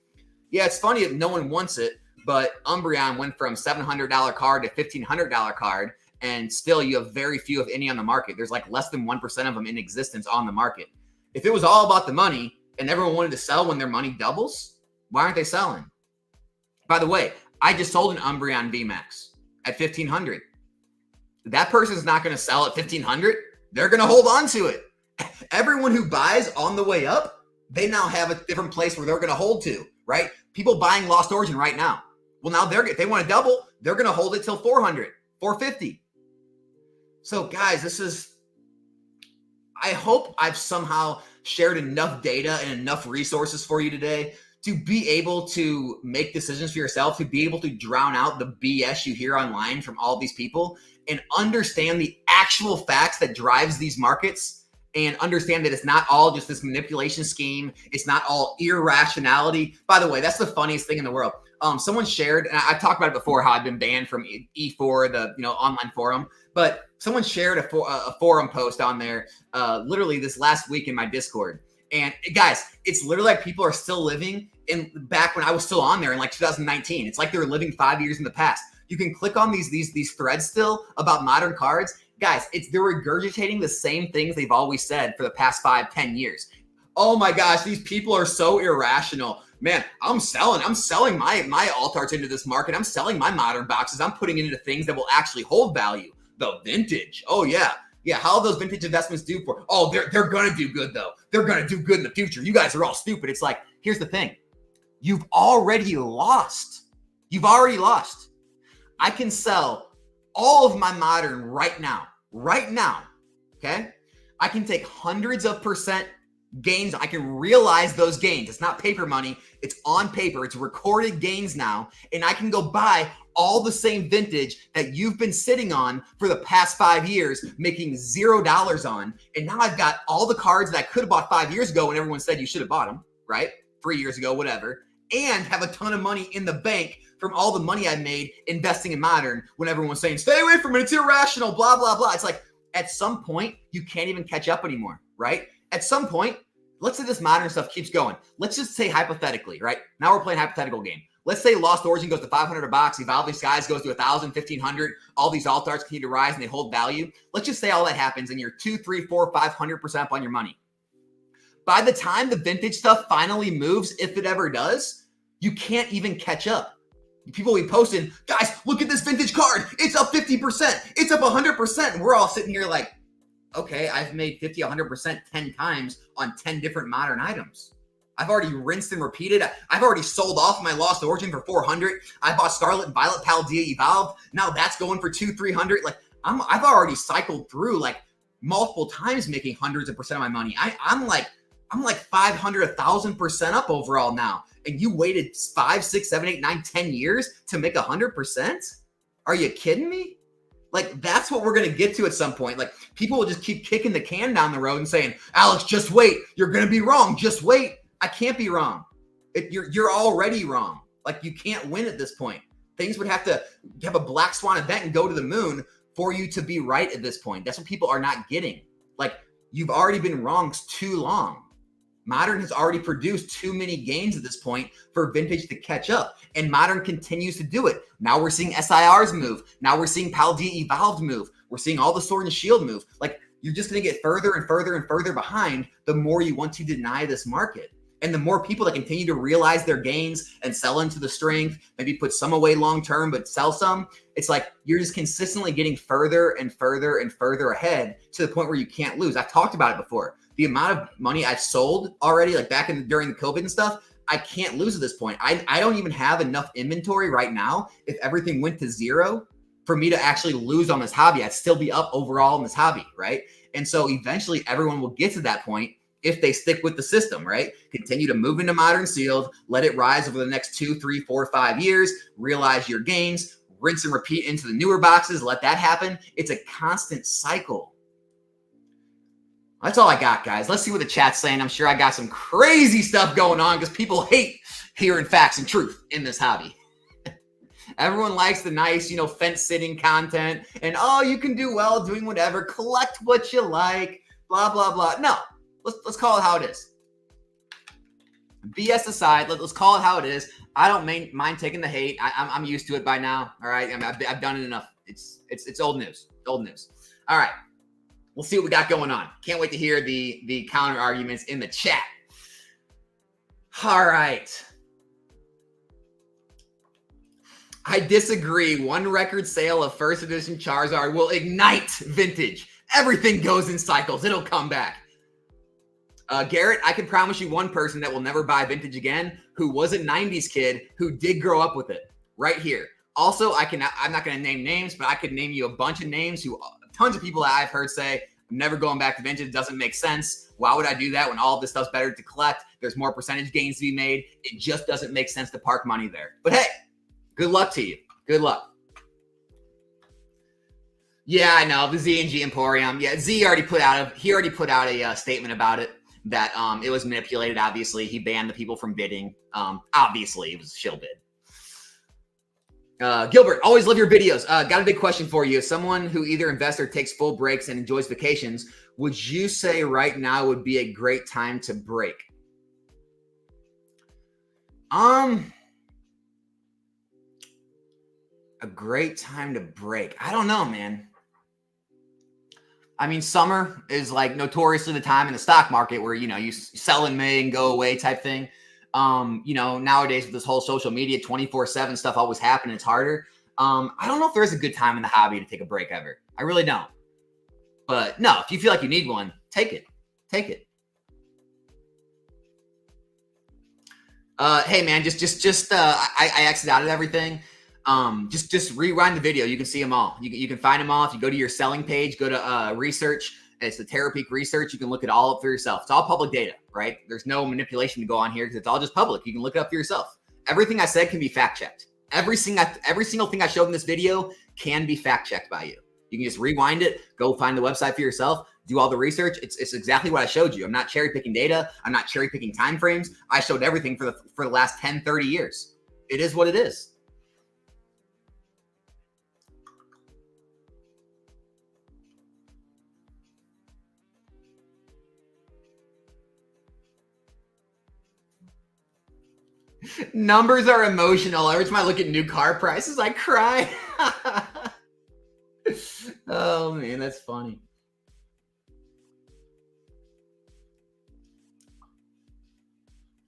Yeah, it's funny that no one wants it, but Umbreon went from $700 card to $1,500 card. And still, you have very few, if any, on the market. There's like less than 1% of them in existence on the market. If it was all about the money and everyone wanted to sell when their money doubles, why aren't they selling? By the way, I just sold an Umbreon VMAX at 1,500. That person's not going to sell at 1,500. They're going to hold on to it. Everyone who buys on the way up, they now have a different place where they're going to hold to, right? People buying Lost Origin right now. Well, now if they want to double, they're going to hold it till 400, 450. So guys, I hope I've somehow shared enough data and enough resources for you today to be able to make decisions for yourself, to be able to drown out the BS you hear online from all these people and understand the actual facts that drives these markets, and understand that it's not all just this manipulation scheme. It's not all irrationality. By the way, that's the funniest thing in the world. Someone shared, and I've talked about it before, how I've been banned from E4, the online forum, but someone shared a forum post on there literally this last week in my Discord. And guys, it's literally like people are still living in back when I was still on there in like 2019. It's like they were living 5 years in the past. You can click on these threads still about modern cards. Guys, they're regurgitating the same things they've always said for the past 5-10 years. Oh my gosh, these people are so irrational. Man, I'm selling my alt arts into this market. I'm selling my modern boxes. I'm putting it into things that will actually hold value. The vintage. Oh yeah. Yeah, how those vintage investments do for? Oh, they're going to do good though. They're going to do good in the future. You guys are all stupid. It's like, here's the thing. You've already lost. I can sell all of my modern right now. Okay? I can take hundreds of % gains. I can realize those gains. It's not paper money. It's on paper. It's recorded gains now. And I can go buy all the same vintage that you've been sitting on for the past 5 years, making $0 on. And now I've got all the cards that I could have bought 5 years ago when everyone said you should have bought them, right? 3 years ago, whatever. And have a ton of money in the bank from all the money I made investing in modern when everyone was saying, stay away from it, it's irrational, blah, blah, blah. It's like, at some point, you can't even catch up anymore, right? At some point, let's say this modern stuff keeps going. Let's just say hypothetically, right? Now we're playing a hypothetical game. Let's say Lost Origin goes to 500 a box, Evolving Skies goes to 1,000, 1,500. All these alt arts continue to rise and they hold value. Let's just say all that happens and you're 2, 3, 4, 500% up on your money. By the time the vintage stuff finally moves, if it ever does, you can't even catch up. People will be posting, guys, look at this vintage card. It's up 50%. It's up 100%. And we're all sitting here like, okay, I've made 50, 100% 10 times on 10 different modern items. I've already rinsed and repeated. I've already sold off my Lost Origin for 400. I bought Scarlet and Violet Paldea Evolved. Now that's going for 200, 300. Like I've already cycled through like multiple times making hundreds of % of my money. I'm like 500, 1,000% up overall now. And you waited 5, 6, 7, 8, 9, 10 years to make 100%? Are you kidding me? Like, that's what we're going to get to at some point. Like, people will just keep kicking the can down the road and saying, Alex, just wait. You're going to be wrong. Just wait. I can't be wrong. You're already wrong. Like, you can't win at this point. Things would have to have a black swan event and go to the moon for you to be right at this point. That's what people are not getting. Like, you've already been wrong too long. Modern has already produced too many gains at this point for vintage to catch up. And modern continues to do it. Now we're seeing SIRs move. Now we're seeing Paldea Evolved move. We're seeing all the Sword and Shield move. Like, you're just going to get further and further and further behind the more you want to deny this market. And the more people that continue to realize their gains and sell into the strength, maybe put some away long-term, but sell some, it's like you're just consistently getting further and further and further ahead to the point where you can't lose. I've talked about it before. The amount of money I've sold already, like back during the COVID and stuff, I can't lose at this point. I don't even have enough inventory right now. If everything went to zero for me to actually lose on this hobby, I'd still be up overall in this hobby, right? And so eventually everyone will get to that point if they stick with the system, right? Continue to move into modern sealed, let it rise over the next 2, 3, 4, 5 years, realize your gains, rinse and repeat into the newer boxes, let that happen. It's a constant cycle. That's all I got, guys. Let's see what the chat's saying. I'm sure I got some crazy stuff going on because people hate hearing facts and truth in this hobby. Everyone likes the nice, fence sitting content and, oh, you can do well doing whatever, collect what you like, blah, blah, blah. No, let's call it how it is. BS aside, let's call it how it is. I don't mind taking the hate. I'm used to it by now. All right. I mean, I've done it enough. It's old news. Old news. All right. We'll see what we got going on. Can't wait to hear the counter arguments in the chat. All right. I disagree. One record sale of first edition Charizard will ignite vintage. Everything goes in cycles. It'll come back. Garrett, I can promise you one person that will never buy vintage again who was a 90s kid who did grow up with it right here. Also, I'm not going to name names, but I could name you a bunch of names tons of people that I've heard say, I'm never going back to vintage. It doesn't make sense. Why would I do that when all of this stuff's better to collect? There's more percentage gains to be made. It just doesn't make sense to park money there. But hey, good luck to you. Good luck. Yeah, I know. The Z&G Emporium. Yeah, Z already put out a statement about it that it was manipulated, obviously. He banned the people from bidding. Obviously, it was shill bid. Gilbert, always love your videos. Got a big question for you. As someone who either invests or takes full breaks and enjoys vacations, would you say right now would be a great time to break? A great time to break. I don't know, man. I mean, summer is like notoriously the time in the stock market where, you sell in May and go away type thing. Nowadays with this whole social media 24/7 stuff always happening, it's harder. I don't know if there's a good time in the hobby to take a break ever. I really don't. But no, if you feel like you need one, take it. Take it. Hey man, I exited out of everything. Just rewind the video. You can see them all. You can find them all. If you go to your selling page, go to research. It's the TerraPeak research. You can look it all up for yourself. It's all public data, right? There's no manipulation to go on here because it's all just public. You can look it up for yourself. Everything I said can be fact checked. Every single thing I showed in this video can be fact checked by you. You can just rewind it, go find the website for yourself, do all the research. It's exactly what I showed you. I'm not cherry picking data. I'm not cherry picking time frames. I showed everything for the last 10, 30 years. It is what it is. Numbers are emotional. Every time I look at new car prices, I cry. Oh man, that's funny.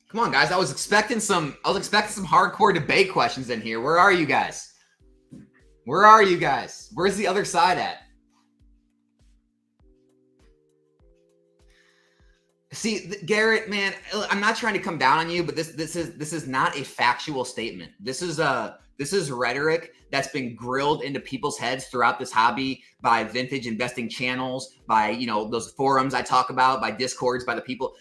Come on, guys. I was expecting some hardcore debate questions in here. Where are you guys? Where are you guys? Where's the other side at? See, Garrett, man, I'm not trying to come down on you, but this is not a factual statement. This is rhetoric that's been grilled into people's heads throughout this hobby by vintage investing channels, by those forums I talk about, by discords, by the people.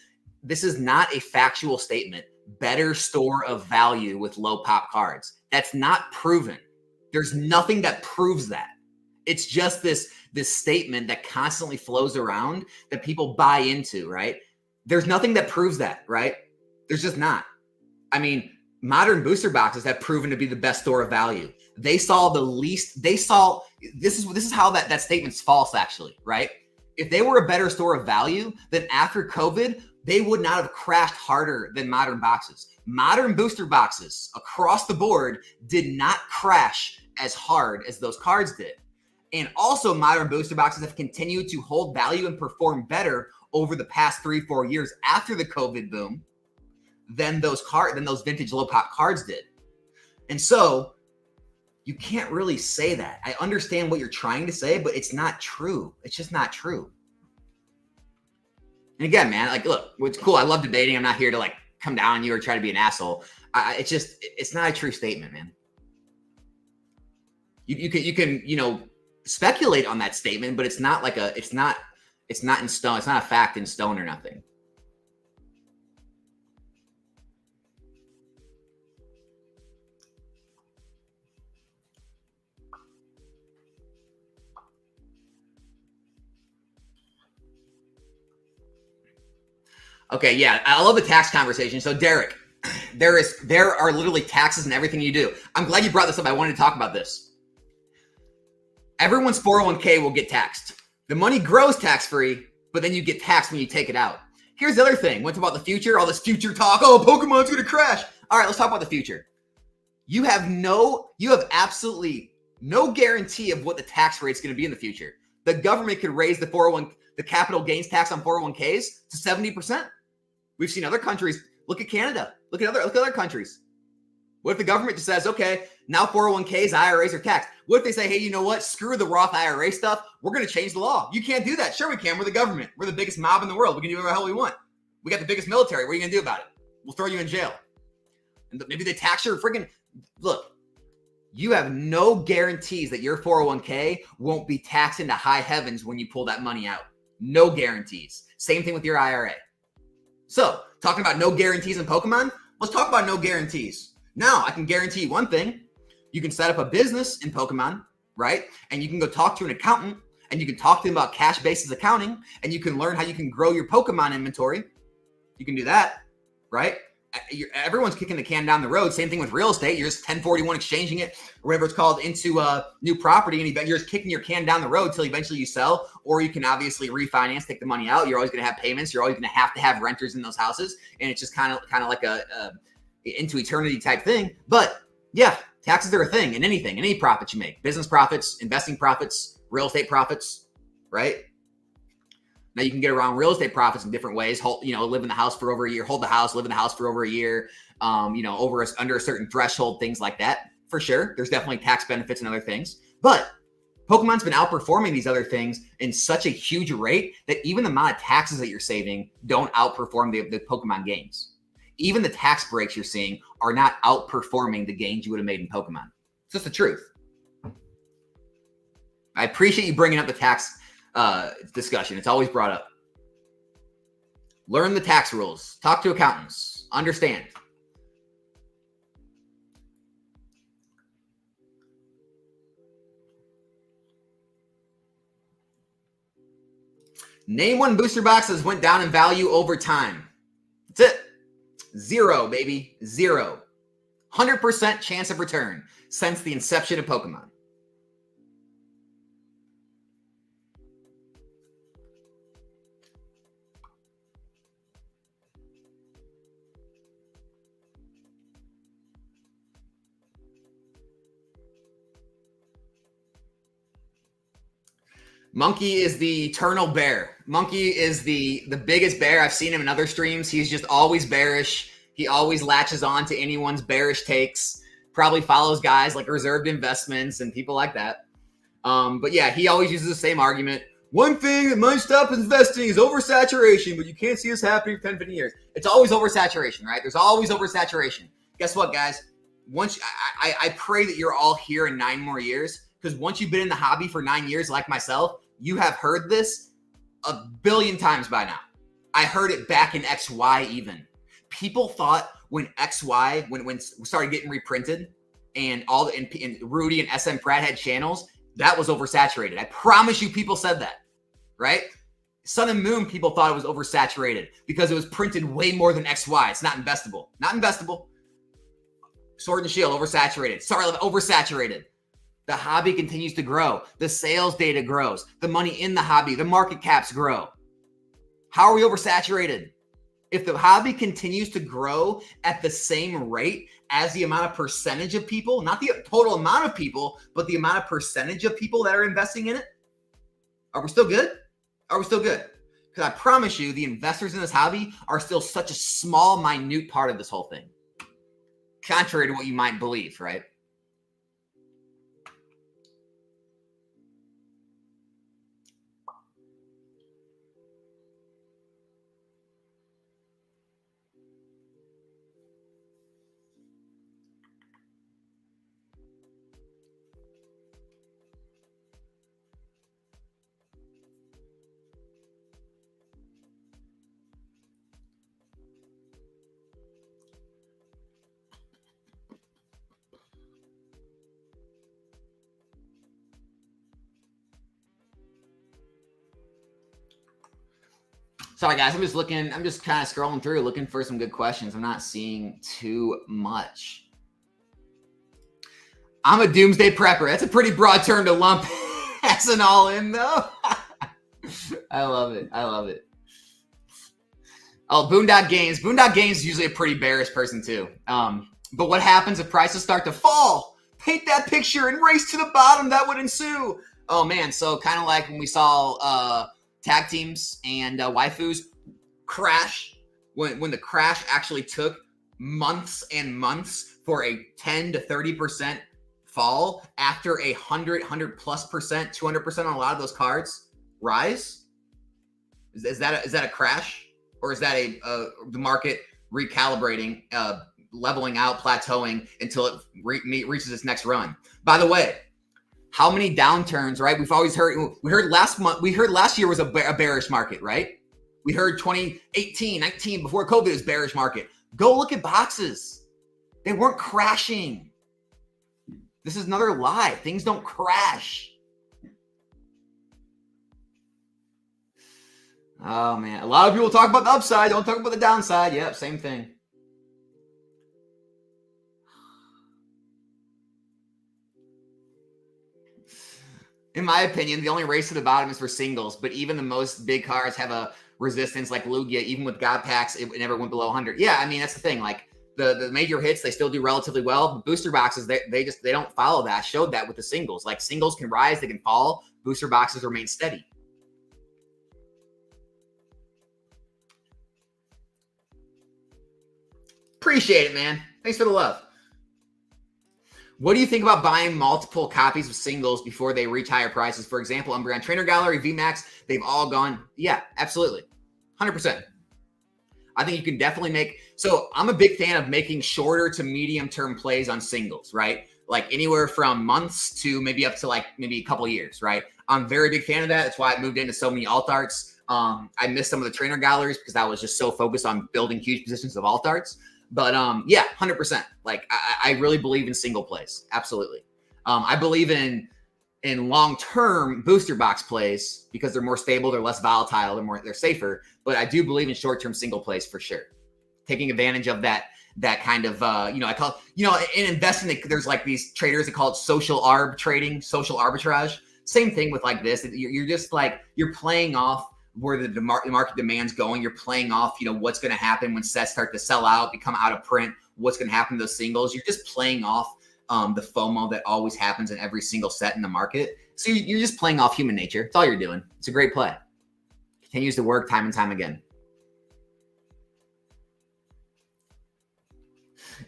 This is not a factual statement. Better store of value with low pop cards. That's not proven. There's nothing that proves that. It's just this statement that constantly flows around that people buy into, right? There's nothing that proves that, right? There's just not. I mean, modern booster boxes have proven to be the best store of value. This is how that statement's false, actually, right? If they were a better store of value, then after COVID, they would not have crashed harder than modern boxes. Modern booster boxes across the board did not crash as hard as those cards did. And also modern booster boxes have continued to hold value and perform better over the past 3-4 years after the COVID boom than those vintage low pop cards did. And so you can't really say that. I understand what you're trying to say, but it's not true. It's just not true. And again, man, like, look, it's cool. I love debating. I'm not here to like come down on you or try to be an asshole. It's not a true statement, man. You can speculate on that statement, but it's not in stone. It's not a fact in stone or nothing. Okay, yeah, I love the tax conversation. So, Derek, there are literally taxes in everything you do. I'm glad you brought this up. I wanted to talk about this. Everyone's 401k will get taxed. The money grows tax-free, but then you get taxed when you take it out. Here's the other thing. What's about the future? All this future talk. Oh, Pokemon's going to crash. All right, let's talk about the future. You have absolutely no guarantee of what the tax rate's going to be in the future. The government could raise the capital gains tax on 401ks to 70%. We've seen other countries. Look at Canada. Look at other countries. What if the government just says, okay, now 401ks, IRAs are taxed? What if they say, hey, you know what? Screw the Roth IRA stuff. We're going to change the law. You can't do that. Sure we can. We're the government. We're the biggest mob in the world. We can do whatever the hell we want. We got the biggest military. What are you going to do about it? We'll throw you in jail. And maybe they tax your freaking... Look, you have no guarantees that your 401k won't be taxed into high heavens when you pull that money out. No guarantees. Same thing with your IRA. So, talking about no guarantees in Pokemon, let's talk about no guarantees. Now, I can guarantee you one thing. You can set up a business in Pokemon, right? And you can go talk to an accountant, and you can talk to them about cash basis accounting, and you can learn how you can grow your Pokemon inventory. You can do that, right? Everyone's kicking the can down the road. Same thing with real estate. You're just 1041 exchanging it, or whatever it's called, into a new property, and you're just kicking your can down the road till eventually you sell, or you can obviously refinance, take the money out. You're always going to have payments. You're always going to have renters in those houses, and it's just kind of like a into eternity type thing. But yeah, taxes are a thing in anything, in any profits you make. Business profits, investing profits, real estate profits, right? Now you can get around real estate profits in different ways. Live in the house for over a year, hold the house, live in the house for over a year, under a certain threshold, things like that. For sure. There's definitely tax benefits and other things. But Pokemon's been outperforming these other things in such a huge rate that even the amount of taxes that you're saving don't outperform the Pokemon gains. Even the tax breaks you're seeing are not outperforming the gains you would have made in Pokemon. It's just the truth. I appreciate you bringing up the tax discussion. It's always brought up. Learn the tax rules. Talk to accountants. Understand. Name one booster box that's went down in value over time. That's it. 0, baby. 0. 100% chance of return since the inception of Pokemon. Monkey is the eternal bear. Monkey is the biggest bear. I've seen him in other streams. He's just always bearish. He always latches on to anyone's bearish takes. Probably follows guys like Reserved Investments and people like that. But yeah, he always uses the same argument. One thing that might stop investing is oversaturation, but you can't see this happening for 10, 15 years. It's always oversaturation, right? There's always oversaturation. Guess what, guys? I pray that you're all here in 9 more years, because once you've been in the hobby for 9 years, like myself, you have heard this a billion times by now. I heard it back in XY even. People thought when XY, when we started getting reprinted and and Rudy and SM Pratt had channels, that was oversaturated. I promise you people said that, right? Sun and Moon, people thought it was oversaturated because it was printed way more than XY. It's not investable. Not investable. Sword and Shield, oversaturated. Sorry, oversaturated. The hobby continues to grow. The sales data grows. The money in the hobby, the market caps grow. How are we oversaturated? If the hobby continues to grow at the same rate as the amount of percentage of people, not the total amount of people, but the amount of percentage of people that are investing in it, are we still good? Are we still good? Because I promise you, the investors in this hobby are still such a small, minute part of this whole thing. Contrary to what you might believe, right? Sorry, guys. I'm just kind of scrolling through, looking for some good questions. I'm not seeing too much. I'm a doomsday prepper. That's a pretty broad term to lump as an all-in, though. I love it. I love it. Oh, Boondock Games. Boondock Games is usually a pretty bearish person, too. But what happens if prices start to fall? Paint that picture and race to the bottom. That would ensue. Oh, man. So kind of like when we saw tag teams and waifus crash. When the crash actually took months and months for a 10 to 30% fall after a 100+%, 200% on a lot of those cards rise. Is that a crash, or is that the market recalibrating, leveling out, plateauing until it reaches its next run? By the way, how many downturns, right? We heard last year was a bearish market, right? We heard 2018, 19 before COVID was bearish market. Go look at boxes. They weren't crashing. This is another lie. Things don't crash. Oh, man. A lot of people talk about the upside. Don't talk about the downside. Yep, same thing. In my opinion, the only race to the bottom is for singles, but even the most big cards have a resistance like Lugia. Even with God packs, it never went below 100. Yeah, I mean, that's the thing. Like, the major hits, they still do relatively well. But booster boxes, they don't follow that. I showed that with the singles. Like, singles can rise, they can fall. Booster boxes remain steady. Appreciate it, man. Thanks for the love. What do you think about buying multiple copies of singles before they reach higher prices? For example, Umbreon Trainer Gallery, VMAX, they've all gone. Yeah, absolutely. 100%. I think you can definitely make. So I'm a big fan of making shorter to medium term plays on singles, right? Like anywhere from months to maybe up to like maybe a couple years, right? I'm a very big fan of that. That's why I moved into so many alt arts. I missed some of the trainer galleries because I was just so focused on building huge positions of alt arts. But yeah, 100%. Like I really believe in single plays. Absolutely. I believe in long-term booster box plays because they're more stable, they're less volatile, they're safer. But I do believe in short-term single plays for sure. Taking advantage of that kind of I call in investing, there's like these traders that call it social arb trading, social arbitrage. Same thing with like this. You're just like you're playing off where the market demand's going. You're playing off, what's going to happen when sets start to sell out, become out of print, what's going to happen to those singles. You're just playing off the FOMO that always happens in every single set in the market. So you're just playing off human nature. That's all you're doing. It's a great play. Continues to work time and time again.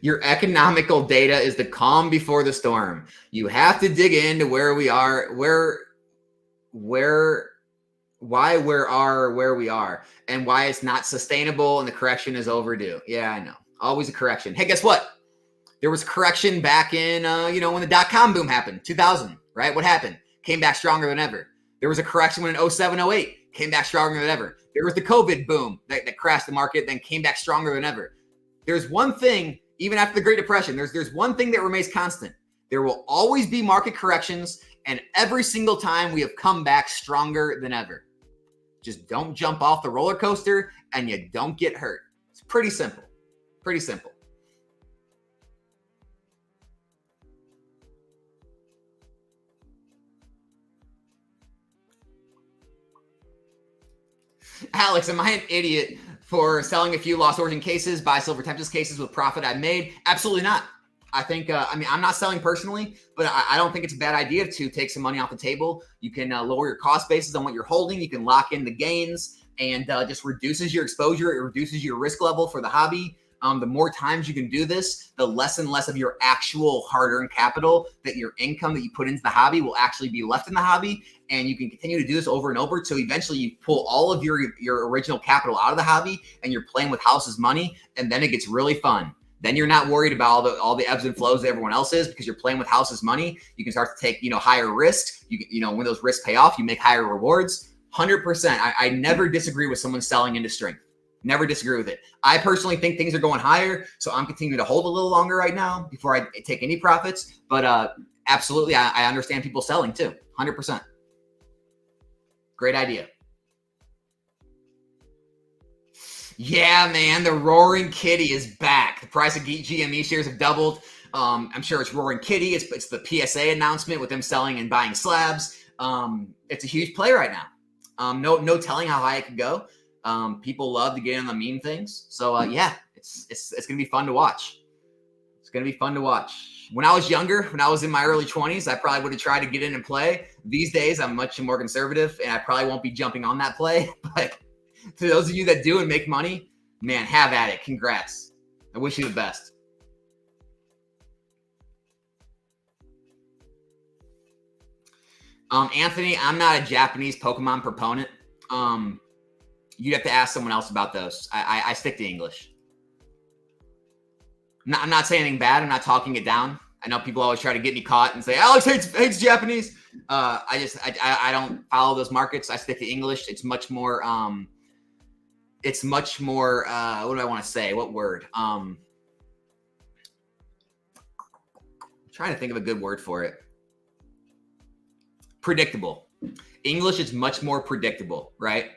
Your economical data is the calm before the storm. You have to dig into where we are, where we are, and why it's not sustainable and the correction is overdue. Yeah, I know. Always a correction. Hey, guess what? There was correction back in, when the dot-com boom happened, 2000, right? What happened? Came back stronger than ever. There was a correction when in 07, 08, came back stronger than ever. There was the COVID boom that crashed the market, then came back stronger than ever. There's one thing, even after the Great Depression, there's one thing that remains constant. There will always be market corrections, and every single time we have come back stronger than ever. Just don't jump off the roller coaster and you don't get hurt. It's pretty simple. Pretty simple. Alex, am I an idiot for selling a few Lost Origin cases, buy Silver Tempest cases with profit I made? Absolutely not. I think, I'm not selling personally, but I don't think it's a bad idea to take some money off the table. You can lower your cost basis on what you're holding. You can lock in the gains and just reduces your exposure. It reduces your risk level for the hobby. The more times you can do this, the less and less of your actual hard-earned capital, that your income that you put into the hobby will actually be left in the hobby. And you can continue to do this over and over. So eventually you pull all of your original capital out of the hobby and you're playing with house's money. And then it gets really fun. Then you're not worried about all the ebbs and flows that everyone else is because you're playing with house's money. You can start to take, higher risks. When those risks pay off, you make higher rewards. 100%. I never disagree with someone selling into strength. Never disagree with it. I personally think things are going higher, so I'm continuing to hold a little longer right now before I take any profits. But absolutely, I understand people selling too. 100%. Great idea. Yeah, man, the Roaring Kitty is back. The price of GME shares have doubled. I'm sure it's Roaring Kitty. It's the PSA announcement with them selling and buying slabs. It's a huge play right now. No telling how high it could go. People love to get in on the meme things. So yeah, it's gonna be fun to watch. It's gonna be fun to watch. When I was younger, when I was in my early 20s, I probably would have tried to get in and play. These days, I'm much more conservative, and I probably won't be jumping on that play. But to those of you that do and make money, man, have at it. Congrats. I wish you the best. Anthony, I'm not a Japanese Pokemon proponent. You'd have to ask someone else about those. I stick to English. I'm not saying anything bad. I'm not talking it down. I know people always try to get me caught and say, Alex hates Japanese. I don't follow those markets. I stick to English. It's much more, what do I want to say? What word? I'm trying to think of a good word for it. Predictable. English is much more predictable, right?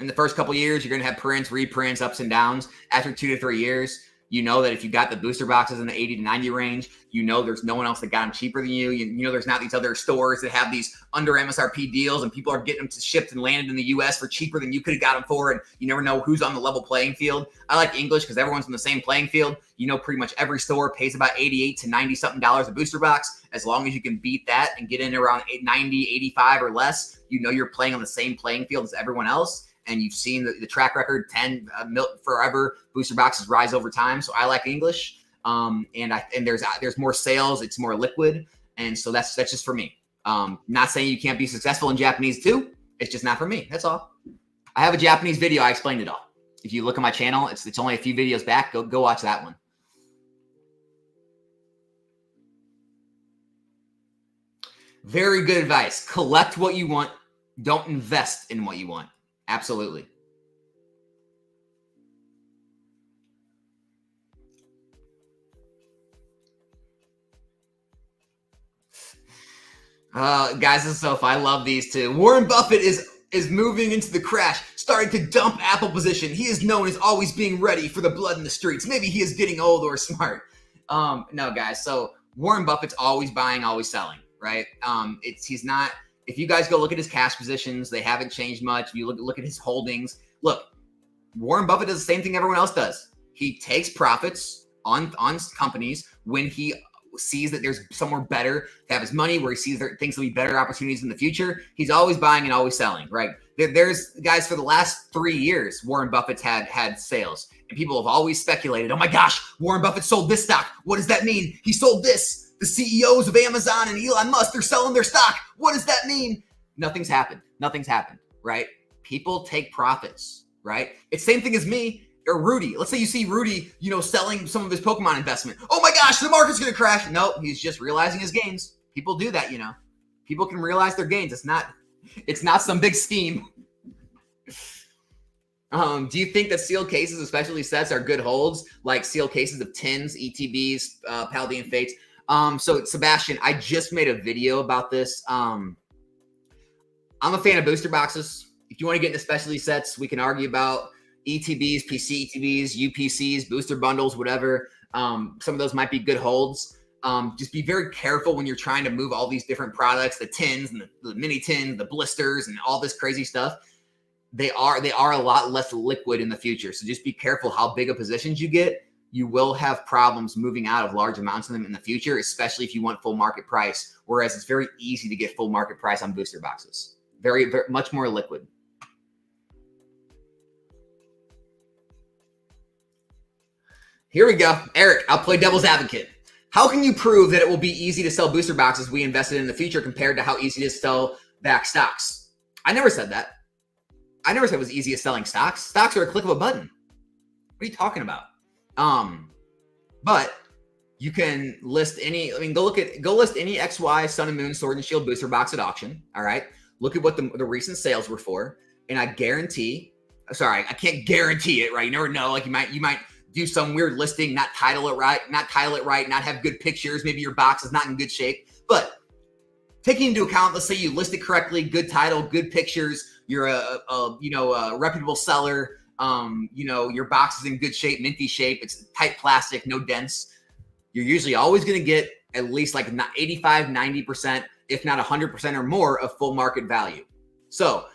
In the first couple of years, you're going to have prints, reprints, ups and downs. After 2 to 3 years, you know that if you got the booster boxes in the 80 to 90 range, you know there's no one else that got them cheaper than you. You know there's not these other stores that have these under MSRP deals and people are getting them shipped and landed in the U.S. for cheaper than you could have got them for, and you never know who's on the level playing field. I like English because everyone's on the same playing field. You know pretty much every store pays about $88 to $90-something a booster box. As long as you can beat that and get in around 90, 85 or less, you know you're playing on the same playing field as everyone else. And you've seen the track record, 10 forever booster boxes rise over time. So I like English, and there's more sales. It's more liquid, and so that's just for me. Not saying you can't be successful in Japanese too. It's just not for me. That's all. I have a Japanese video. I explained it all. If you look at my channel, it's only a few videos back. Go watch that one. Very good advice. Collect what you want. Don't invest in what you want. Absolutely. Guys, this is so fun. I love these two. Warren Buffett is moving into the crash, starting to dump Apple position. He is known as always being ready for the blood in the streets. Maybe he is getting old or smart. No, guys. So Warren Buffett's always buying, always selling, right? He's not. If you guys go look at his cash positions, they haven't changed much. If you look at his holdings, look, Warren Buffett does the same thing everyone else does. He takes profits on companies when he sees that there's somewhere better to have his money, where he sees there things will be better opportunities in the future. He's always buying and always selling, right? There's guys, for the last 3 years, Warren Buffett's had sales, and people have always speculated, oh my gosh, Warren Buffett sold this stock. What does that mean? He sold this. The CEOs of Amazon and Elon Musk, they're selling their stock. What does that mean? Nothing's happened, right? People take profits, right? It's same thing as me or Rudy. Let's say you see Rudy, selling some of his Pokemon investment. Oh my gosh, the market's going to crash. No, he's just realizing his gains. People do that, People can realize their gains. It's not some big scheme. Do you think that sealed cases, especially sets, are good holds, like sealed cases of tins, ETBs, Paldean Fates? So Sebastian, I just made a video about this. I'm a fan of booster boxes. If you want to get into specialty sets, we can argue about ETBs, PC ETBs, UPCs, booster bundles, whatever. Some of those might be good holds. Just be very careful when you're trying to move all these different products, the tins and the mini tins, the blisters, and all this crazy stuff. They are a lot less liquid in the future. So just be careful how big of positions you get. You will have problems moving out of large amounts of them in the future, especially if you want full market price, whereas it's very easy to get full market price on booster boxes. Very, very much more liquid. Here we go. Eric, I'll play devil's advocate. How can you prove that it will be easy to sell booster boxes we invested in the future compared to how easy it is to sell back stocks? I never said that. I never said it was easy as selling stocks. Stocks are a click of a button. What are you talking about? But you can list any, go list any XY Sun and Moon Sword and Shield booster box at auction. All right. Look at what the recent sales were for. And I can't guarantee it, right? You never know. Like you might do some weird listing, not title it right, not have good pictures. Maybe your box is not in good shape, but taking into account, let's say you list it correctly, good title, good pictures, you're a reputable seller, Your box is in good shape, minty shape. It's tight plastic, no dents. You're usually always going to get at least like 85, 90%, if not 100% or more of full market value. So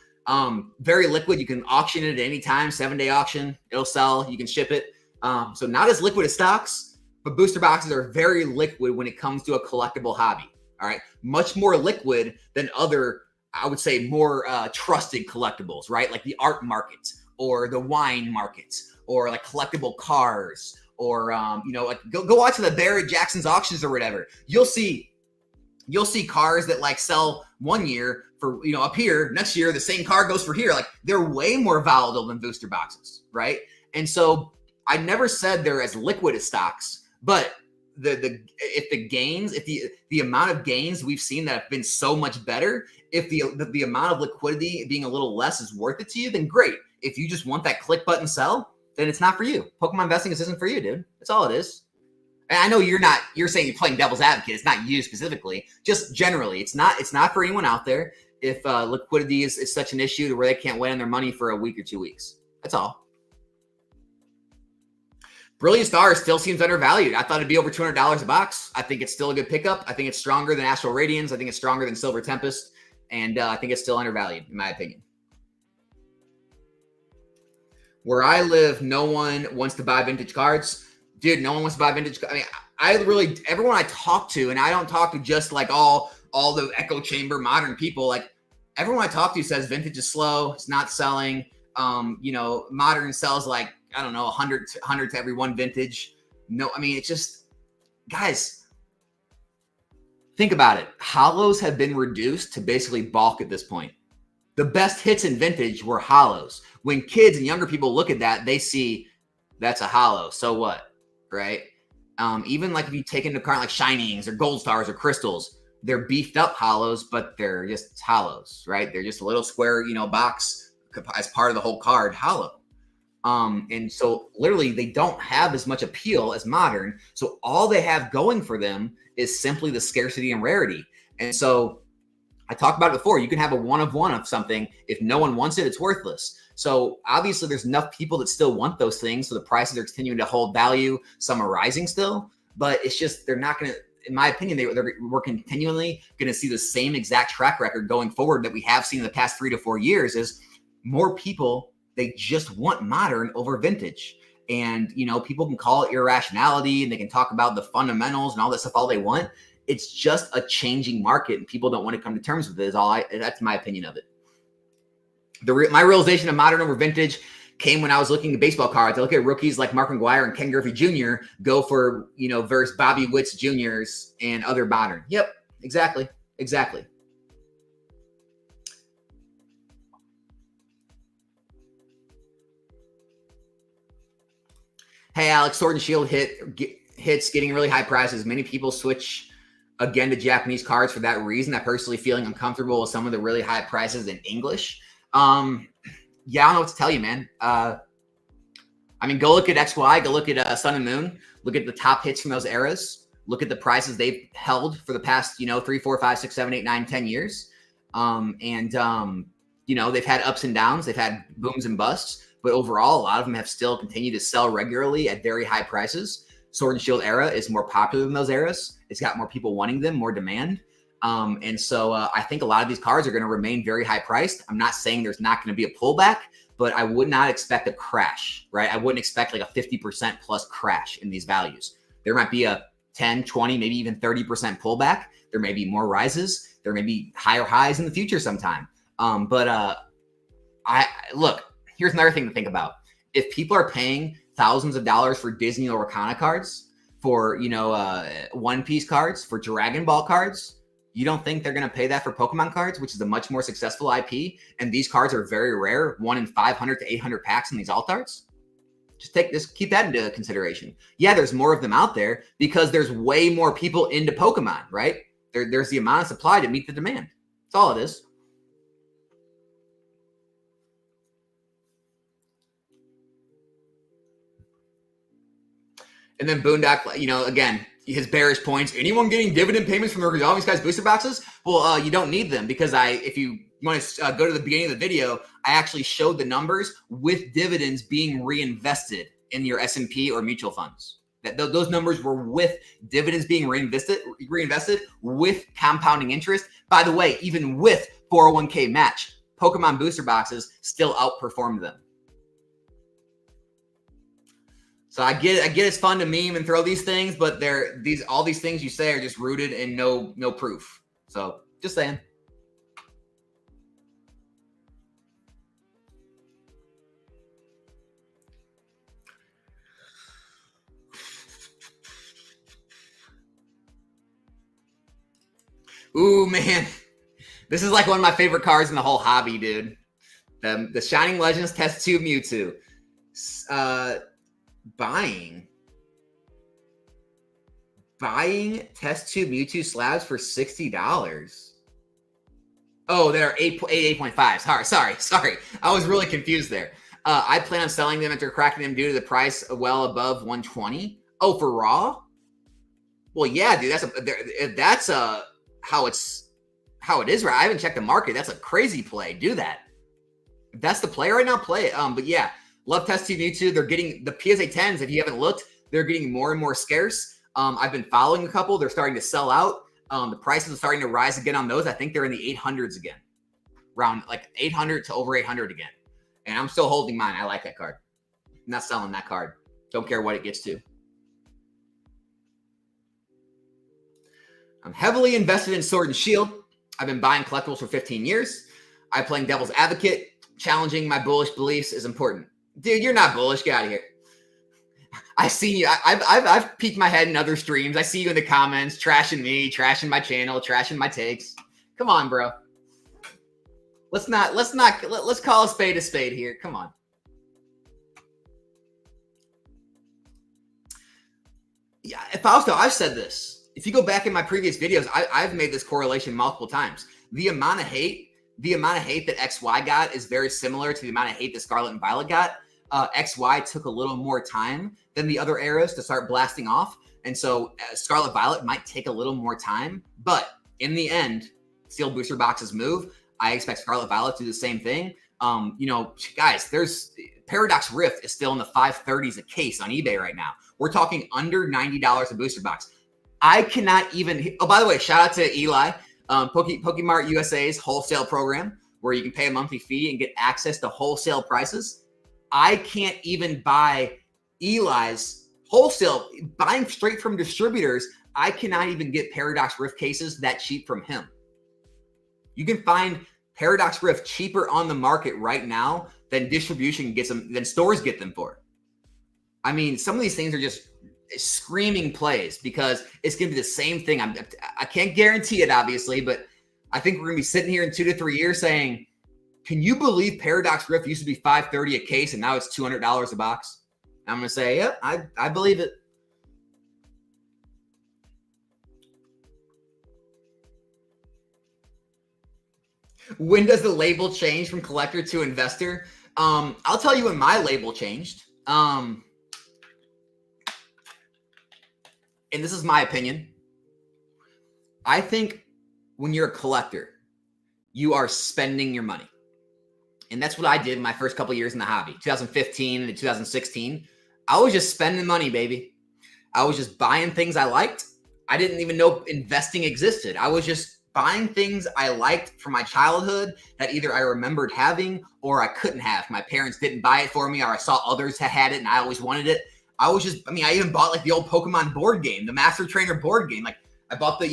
very liquid. You can auction it at any time, 7-day auction. It'll sell. You can ship it. So not as liquid as stocks, but booster boxes are very liquid when it comes to a collectible hobby. All right. Much more liquid than other, I would say, more trusted collectibles, right? Like the art markets or the wine markets or like collectible cars or, like go watch the Barrett Jackson's auctions or whatever. You'll see cars that like sell one year for, up here, next year, the same car goes for here. Like they're way more volatile than booster boxes, right? And so I never said they're as liquid as stocks, but if the amount of gains we've seen that have been so much better, if the amount of liquidity being a little less is worth it to you, then great. If you just want that click button sell, then it's not for you. Pokemon investing isn't for you, dude. That's all it is. And I know you're saying you're playing devil's advocate. It's not you specifically, just generally. It's not for anyone out there if liquidity is such an issue to where they can't wait on their money for a week or 2 weeks. That's all. Brilliant Stars still seems undervalued. I thought it'd be over $200 a box. I think it's still a good pickup. I think it's stronger than Astral Radiance. I think it's stronger than Silver Tempest. And I think it's still undervalued, in my opinion. Where I live, no one wants to buy vintage cards. Dude, no one wants to buy vintage. I mean, everyone I talk to, and I don't talk to just like all the echo chamber modern people, like everyone I talk to says vintage is slow. It's not selling. Modern sells like, I don't know, 100 to every one vintage. No, I mean, it's just, guys, think about it. Hollows have been reduced to basically bulk at this point. The best hits in vintage were hollows. When kids and younger people look at that, they see that's a hollow. So what, right? Even like if you take into account like shinings or gold stars or crystals, they're beefed up hollows, but they're just hollows, right? They're just a little square, box as part of the whole card hollow. And so literally they don't have as much appeal as modern. So all they have going for them is simply the scarcity and rarity. And so I talked about it before. You can have a one of one of something. If no one wants it, it's worthless. So obviously there's enough people that still want those things. So the prices are continuing to hold value. Some are rising still, but it's just, they're not going to, in my opinion, we're continually going to see the same exact track record going forward that we have seen in the past 3 to 4 years. Is more people, they just want modern over vintage. And, people can call it irrationality and they can talk about the fundamentals and all that stuff all they want. It's just a changing market and people don't want to come to terms with it. That's my opinion of it. My realization of modern over vintage came when I was looking at baseball cards. I look at rookies like Mark McGwire and Ken Griffey Jr. go for, versus Bobby Witts Jr.'s and other modern. Yep, exactly. Hey, Alex, Sword and Shield hits getting really high prices. Many people switch again to Japanese cards for that reason. I'm personally feeling uncomfortable with some of the really high prices in English. Yeah, I don't know what to tell you, man. Go look at XY, go look at Sun and Moon, look at the top hits from those eras, look at the prices they've held for the past, 3, 4, 5, 6, 7, 8, 9, 10 years. They've had ups and downs, they've had booms and busts, but overall, a lot of them have still continued to sell regularly at very high prices. Sword and Shield era is more popular than those eras. It's got more people wanting them, more demand. And so I think a lot of these cards are going to remain very high priced. I'm not saying there's not going to be a pullback, but I would not expect a crash, right? I wouldn't expect like a 50% plus crash in these values. There might be a 10, 20, maybe even 30% pullback. There may be more rises. There may be higher highs in the future sometime. Look, here's another thing to think about. If people are paying thousands of dollars for Disney or Arcana cards, for, One Piece cards, for Dragon Ball cards, you don't think they're going to pay that for Pokemon cards, which is a much more successful IP? And these cards are very rare, 1 in 500 to 800 packs in these alt arts. Just keep that into consideration. Yeah, there's more of them out there because there's way more people into Pokemon, right? There's the amount of supply to meet the demand. That's all it is. And then Boondock, again, his bearish points. Anyone getting dividend payments from all these guys' booster boxes? Well, you don't need them because if you You want to go to the beginning of the video, I actually showed the numbers with dividends being reinvested in your S&P or mutual funds. Those numbers were with dividends being reinvested with compounding interest. By the way, even with 401k match, Pokemon booster boxes still outperformed them. So I get it's fun to meme and throw these things, but all these things you say are just rooted in no proof. So just saying. Ooh, man. This is like one of my favorite cards in the whole hobby, dude. The Shining Legends Test Tube Mewtwo. Buying Test Tube Mewtwo slabs for $60. Oh, they're 8.5. Sorry. I was really confused there. I plan on selling them after cracking them due to the price well above 120. Oh, for raw? Well, yeah, dude. That's how it is, right? I haven't checked the market. That's a crazy play. Do that. If that's the play right now, play it. But yeah, love Test Tube Mewtwo. They're getting the PSA 10s. If you haven't looked, they're getting more and more scarce. I've been following a couple. They're starting to sell out. The prices are starting to rise again on those. I think they're in the 800s again, around like 800 to over 800 again. And I'm still holding mine. I like that card. I'm not selling that card. Don't care what it gets to. I'm heavily invested in Sword and Shield. I've been buying collectibles for 15 years. I'm playing devil's advocate. Challenging my bullish beliefs is important. Dude, you're not bullish. Get out of here. I see you. I've peeked my head in other streams. I see you in the comments, trashing me, trashing my channel, trashing my takes. Come on, bro. Let's call a spade here. Come on. Yeah, Fausto, I've said this. If you go back in my previous videos, I've made this correlation multiple times. The amount of hate that XY got is very similar to the amount of hate that Scarlet and Violet got. XY took a little more time than the other eras to start blasting off. And so Scarlet Violet might take a little more time. But in the end, sealed booster boxes move. I expect Scarlet Violet to do the same thing. Guys, there's Paradox Rift is still in the 530s a case on eBay right now. We're talking under $90 a booster box. I cannot even. Oh, by the way, shout out to Eli, Pokemart USA's wholesale program, where you can pay a monthly fee and get access to wholesale prices. I can't even buy Eli's wholesale, buying straight from distributors. I cannot even get Paradox Rift cases that cheap from him. You can find Paradox Rift cheaper on the market right now than distribution gets them, than stores get them for. I mean, some of these things are just screaming plays because it's going to be the same thing. I can't guarantee it, obviously, but I think we're going to be sitting here in 2 to 3 years saying, can you believe Paradox Rift used to be $530 a case and now it's $200 a box? And I'm going to say, yep, I believe it. When does the label change from collector to investor? I'll tell you when my label changed. And this is my opinion. I think when you're a collector, you are spending your money. And that's what I did in my first couple of years in the hobby, 2015 to 2016. I was just spending money, baby. I was just buying things I liked. I didn't even know investing existed. I was just buying things I liked from my childhood that either I remembered having or I couldn't have. My parents didn't buy it for me, or I saw others had it and I always wanted it. I even bought like the old Pokemon board game, the Master Trainer board game. Like I bought the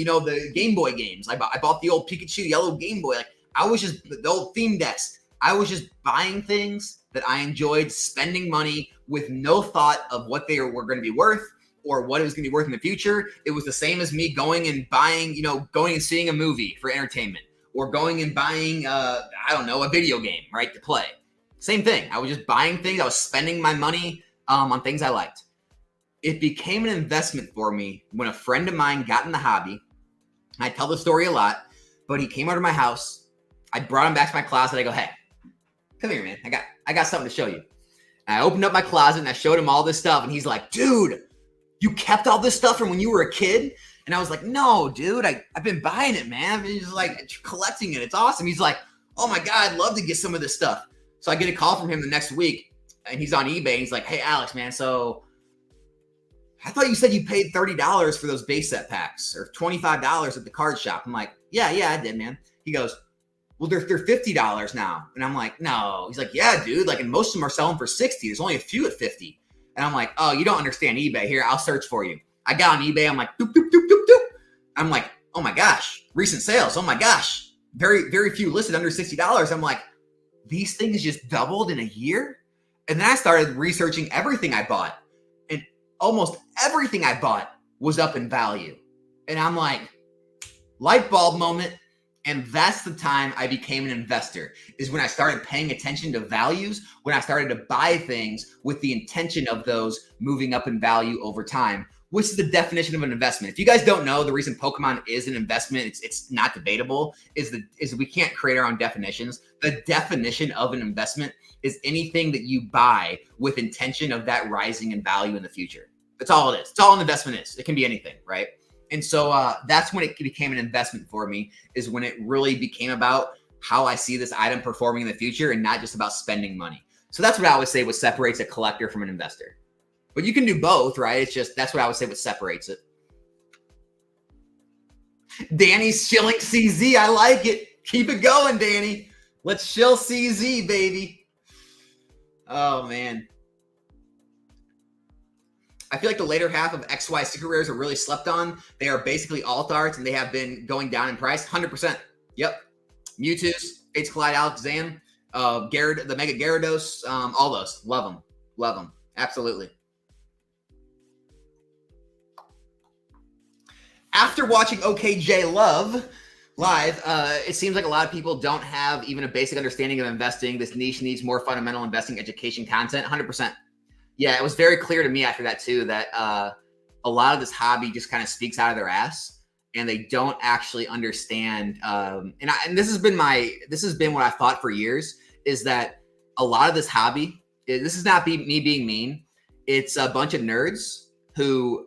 Game Boy games. I bought the old Pikachu yellow Game Boy. Like I was just the old theme decks. I was just buying things that I enjoyed, spending money with no thought of what they were going to be worth or what it was going to be worth in the future. It was the same as me going and buying, going and seeing a movie for entertainment or going and buying, a video game, right, to play. Same thing. I was just buying things. I was spending my money on things I liked. It became an investment for me when a friend of mine got in the hobby. I tell the story a lot, but he came over to my house. I brought him back to my closet. I go, hey, come here, man. I got something to show you. And I opened up my closet and I showed him all this stuff. And he's like, dude, you kept all this stuff from when you were a kid? And I was like, no, dude, I've been buying it, man. He's like collecting it. It's awesome. He's like, oh my God, I'd love to get some of this stuff. So I get a call from him the next week, and he's on eBay. And he's like, hey, Alex, man, so I thought you said you paid $30 for those base set packs or $25 at the card shop. I'm like, yeah, I did, man. He goes, well, they're $50 now. And I'm like, no. He's like, yeah, dude. Like, and most of them are selling for 60. There's only a few at 50. And I'm like, oh, you don't understand eBay. Here, I'll search for you. I got on eBay. I'm like, doop, doop, doop, doop, doop. I'm like, oh my gosh, recent sales. Oh my gosh, very, very few listed under $60. I'm like, these things just doubled in a year. And then I started researching everything I bought, and almost everything I bought was up in value. And I'm like, light bulb moment. And that's the time I became an investor, is when I started paying attention to values, when I started to buy things with the intention of those moving up in value over time, which is the definition of an investment. If you guys don't know, the reason Pokemon is an investment, it's not debatable, is we can't create our own definitions. The definition of an investment is anything that you buy with intention of that rising in value in the future. That's all it is. It's all an investment is. It can be anything, right? And so that's when it became an investment for me, is when it really became about how I see this item performing in the future and not just about spending money. So that's what I would say what separates a collector from an investor. But you can do both, right? It's just, that's what I would say what separates it. Danny's shilling CZ. I like it. Keep it going, Danny. Let's shill CZ, baby. Oh, man. I feel like the later half of XY secret rares are really slept on. They are basically alt arts, and they have been going down in price. 100%. Yep. Mewtwo's, Fates Collide, Alakazam, the Mega Gyarados, all those. Love them. Love them. Absolutely. After watching OKJ Love live, it seems like a lot of people don't have even a basic understanding of investing. This niche needs more fundamental investing education content. 100%. Yeah, it was very clear to me after that too, that a lot of this hobby just kind of speaks out of their ass, and they don't actually understand. And this has been what I thought for years, is that a lot of this hobby, this is not me being mean. It's a bunch of nerds who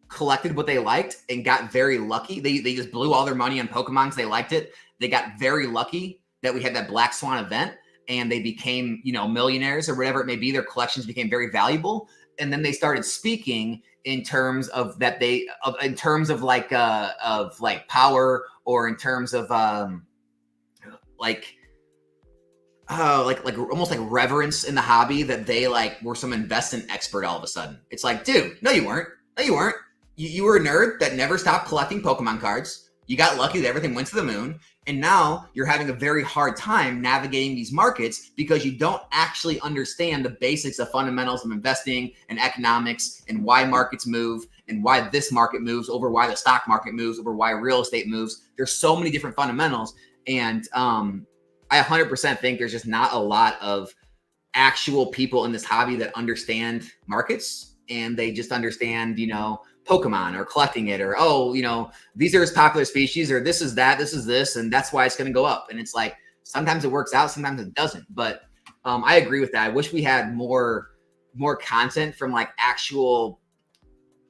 collected what they liked and got very lucky. They just blew all their money on Pokemon because they liked it. They got very lucky that we had that Black Swan event, and they became, millionaires or whatever it may be. Their collections became very valuable. And then they started speaking in terms of that in terms of like power, or in terms of almost like reverence in the hobby, that they were some investment expert all of a sudden. It's like, dude, no, you weren't. No, you weren't. You were a nerd that never stopped collecting Pokemon cards. You got lucky that everything went to the moon. And now you're having a very hard time navigating these markets because you don't actually understand the basics of fundamentals of investing and economics, and why markets move, and why this market moves over why the stock market moves over why real estate moves. There's so many different fundamentals. And I 100% think there's just not a lot of actual people in this hobby that understand markets, and they just understand, Pokemon or collecting it, or, these are its popular species, or this is that, this is this, and that's why it's going to go up. And it's like, sometimes it works out, sometimes it doesn't. But I agree with that. I wish we had more content from actual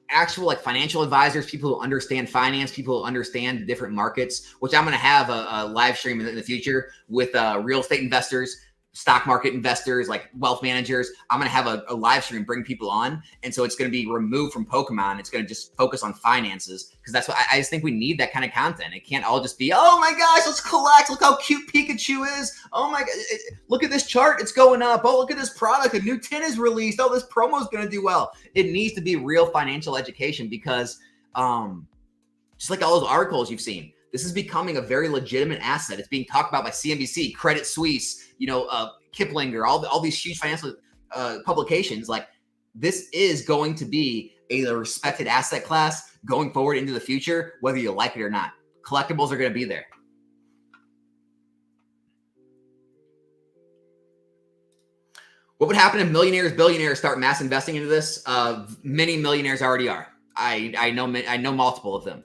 financial advisors, people who understand finance, people who understand different markets, which I'm going to have a live stream in the future with real estate investors, stock market investors, like wealth managers. I'm going to have a live stream, bring people on. And so it's going to be removed from Pokemon. It's going to just focus on finances, because that's what I just think we need, that kind of content. It can't all just be, oh my gosh, let's collect. Look how cute Pikachu is. Oh my God. Look at this chart. It's going up. Oh, look at this product. A new tin is released. Oh, this promo is going to do well. It needs to be real financial education, because just like all those articles you've seen, this is becoming a very legitimate asset. It's being talked about by CNBC, Credit Suisse, Kiplinger, all these huge financial publications. This is going to be a respected asset class going forward into the future, whether you like it or not. Collectibles are going to be there. What would happen if billionaires start mass investing into this? Many millionaires already are. I know multiple of them.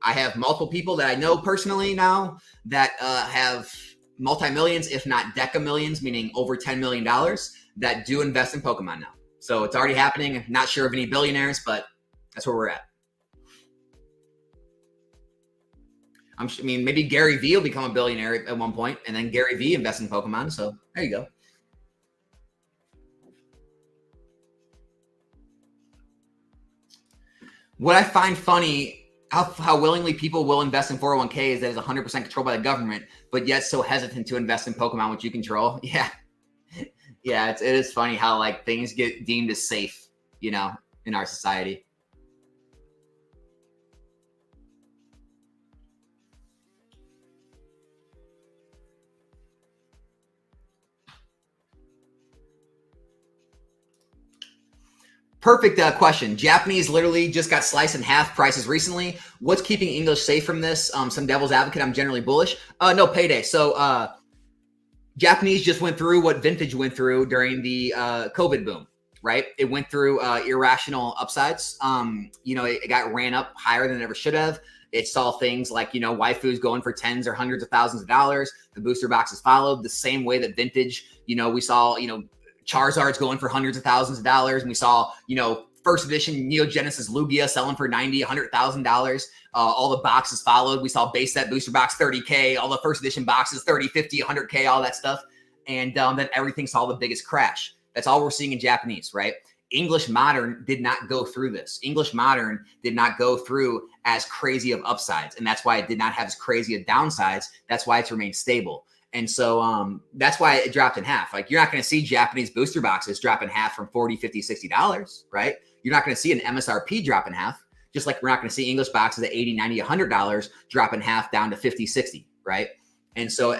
I have multiple people that I know personally now that have multi-millions, if not deca-millions, meaning over $10 million, that do invest in Pokemon now. So it's already happening. I'm not sure of any billionaires, but that's where we're at. I mean, maybe Gary Vee will become a billionaire at one point, and then Gary Vee invests in Pokemon. So there you go. What I find funny, how willingly people will invest in 401ks that is 100% controlled by the government, but yet so hesitant to invest in Pokemon, which you control. Yeah. Yeah, it is funny how like things get deemed as safe, you know, in our society. Perfect question. Japanese literally just got sliced in half prices recently. What's keeping English safe from this? Some devil's advocate. I'm generally bullish. No, payday. So Japanese just went through what vintage went through during the COVID boom, right? It went through irrational upsides. It got ran up higher than it ever should have. It saw things like, waifus going for tens or hundreds of thousands of dollars. The booster boxes followed the same way that vintage, we saw, Charizard's going for hundreds of thousands of dollars. And we saw, first edition Neo Genesis Lugia selling for $90,000, $100,000. All the boxes followed. We saw base set booster box $30K, all the first edition boxes $30, $50, $100K, all that stuff. And then everything saw the biggest crash. That's all we're seeing in Japanese, right? English Modern did not go through this. English Modern did not go through as crazy of upsides. And that's why it did not have as crazy of downsides. That's why it's remained stable. And so that's why it dropped in half. Like, you're not going to see Japanese booster boxes drop in half from $40, $50, $60, right? You're not going to see an MSRP drop in half, just like we're not going to see English boxes at $80, $90, $100 drop in half down to $50, $60, right? And so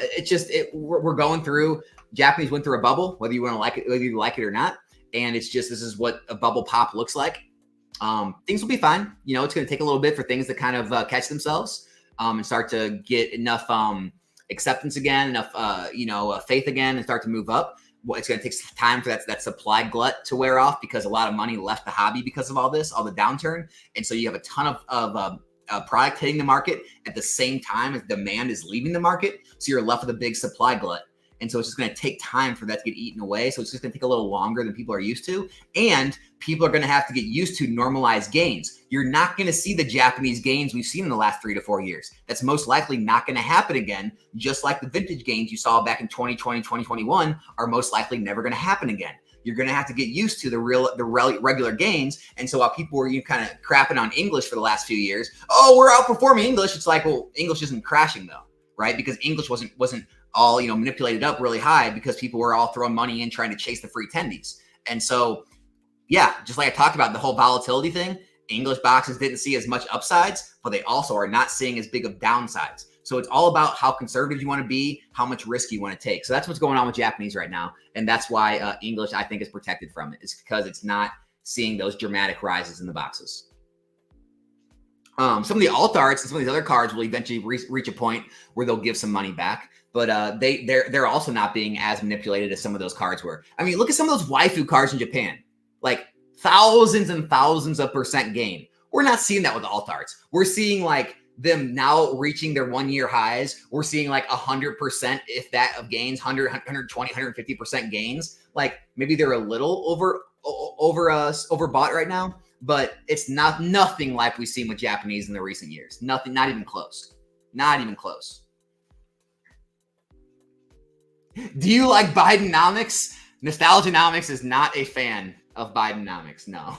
we're going through, Japanese went through a bubble, whether you want to like it, whether you like it or not. And it's just, this is what a bubble pop looks like. Things will be fine. It's going to take a little bit for things to kind of catch themselves and start to get enough acceptance again, enough, faith again, and start to move up. Well, it's going to take time for that supply glut to wear off, because a lot of money left the hobby because of all the downturn. And so you have a ton of product hitting the market at the same time as demand is leaving the market. So you're left with a big supply glut. And so it's just going to take time for that to get eaten away. So it's just going to take a little longer than people are used to. And people are going to have to get used to normalized gains. You're not going to see the Japanese gains we've seen in the last 3 to 4 years. That's most likely not going to happen again. Just like the vintage gains you saw back in 2020, 2021 are most likely never going to happen again. You're going to have to get used to the regular gains. And so while people were kind of crapping on English for the last few years, oh, we're outperforming English. It's like, well, English isn't crashing though, right? Because English wasn't all, manipulated up really high because people were all throwing money in trying to chase the free tendies. And so, yeah, just like I talked about the whole volatility thing, English boxes didn't see as much upsides, but they also are not seeing as big of downsides. So it's all about how conservative you want to be, how much risk you want to take. So that's what's going on with Japanese right now. And that's why English, I think, is protected from it. It's because it's not seeing those dramatic rises in the boxes. Some of the alt arts and some of these other cards will eventually reach a point where they'll give some money back. But they're also not being as manipulated as some of those cards were. I mean, look at some of those waifu cards in Japan, like thousands and thousands of % gain. We're not seeing that with alt arts. We're seeing like them now reaching their 1-year highs. We're seeing like 100%, if that, of gains, 100, 120, 150% gains. Like maybe they're a little overbought right now, but it's nothing like we've seen with Japanese in the recent years. Nothing, not even close. Not even close. Do you like Bidenomics? Nostalgianomics is not a fan of Bidenomics, no.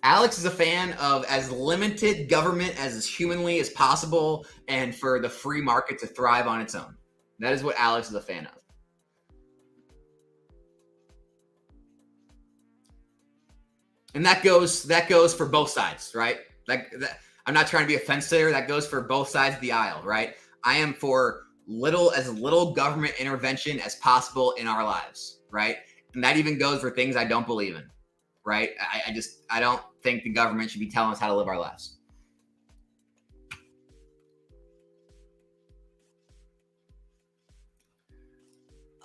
Alex is a fan of as limited government as humanly as possible and for the free market to thrive on its own. That is what Alex is a fan of. And that goes for both sides, right? I'm not trying to be offensive there. That goes for both sides of the aisle, right? I am for as little government intervention as possible in our lives, right? And that even goes for things I don't believe in, right? I don't think the government should be telling us how to live our lives.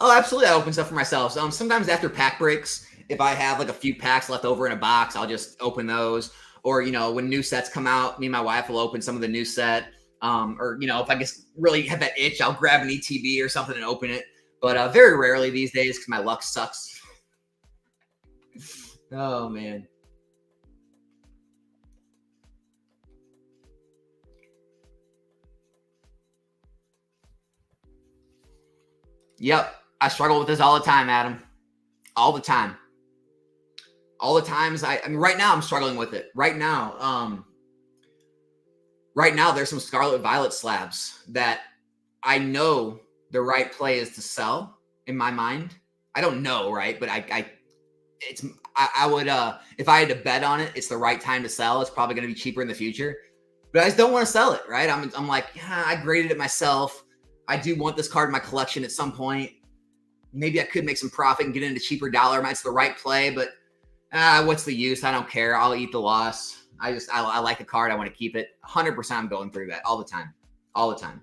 Oh, absolutely. I open stuff for myself. Sometimes after pack breaks, if I have like a few packs left over in a box, I'll just open those. Or, when new sets come out, me and my wife will open some of the new set. Or, if I just really have that itch, I'll grab an ETB or something and open it. But very rarely these days because my luck sucks. Oh, man. Yep. I struggle with this all the time, Adam. All the time. All the times I mean, right now I'm struggling with it. Right now, there's some Scarlet Violet slabs that I know the right play is to sell in my mind. I don't know, right? But I would if I had to bet on it, it's the right time to sell. It's probably going to be cheaper in the future, but I just don't want to sell it, right? I'm like, yeah, I graded it myself. I do want this card in my collection at some point. Maybe I could make some profit and get into cheaper dollar. It's the right play, but what's the use? I don't care. I'll eat the loss. I like the card. I want to keep it. 100% I'm going through that all the time. All the time.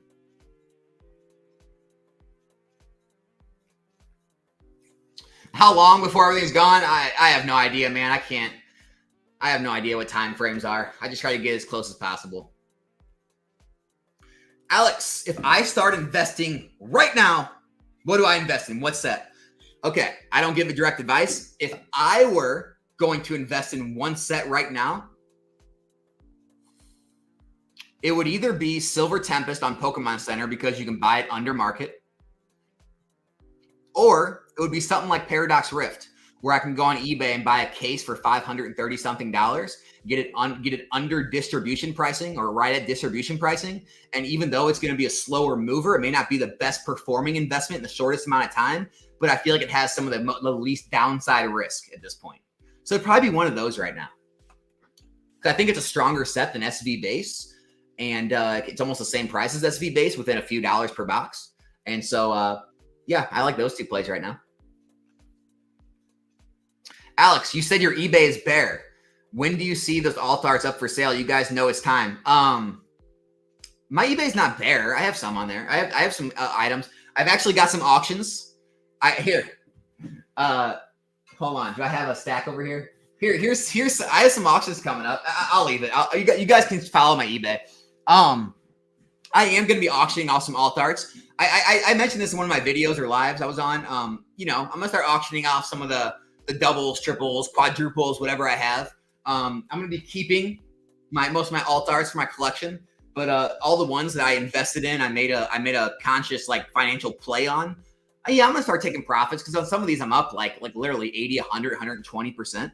How long before everything's gone? I have no idea, man. I have no idea what time frames are. I just try to get as close as possible. Alex, if I start investing right now, what do I invest in? What set? Okay, I don't give a direct advice. If I were going to invest in one set right now, it would either be Silver Tempest on Pokemon Center because you can buy it under market, or it would be something like Paradox Rift, where I can go on eBay and buy a case for $530 something, get it under distribution pricing or right at distribution pricing. And even though it's going to be a slower mover, it may not be the best performing investment in the shortest amount of time, but I feel like it has some of the least downside risk at this point. So it'd probably be one of those right now. I think it's a stronger set than SV base, and it's almost the same price as SV base within a few dollars per box. And so, yeah, I like those two plays right now. Alex, you said your eBay is bare. When do you see those alt arts up for sale? You guys know it's time. My eBay is not bare. I have some on there. I have some items. I've actually got some auctions. Hold on. Do I have a stack over here? Here's. I have some auctions coming up. I'll leave it. You guys can follow my eBay. I am going to be auctioning off some alt arts. I mentioned this in one of my videos or lives I was on. I'm going to start auctioning off some of the doubles, triples, quadruples, whatever I have. I'm going to be keeping most of my alt arts for my collection, but all the ones that I invested in, I made a conscious financial play on. I'm going to start taking profits because on some of these I'm up like literally 80, 100, 120%.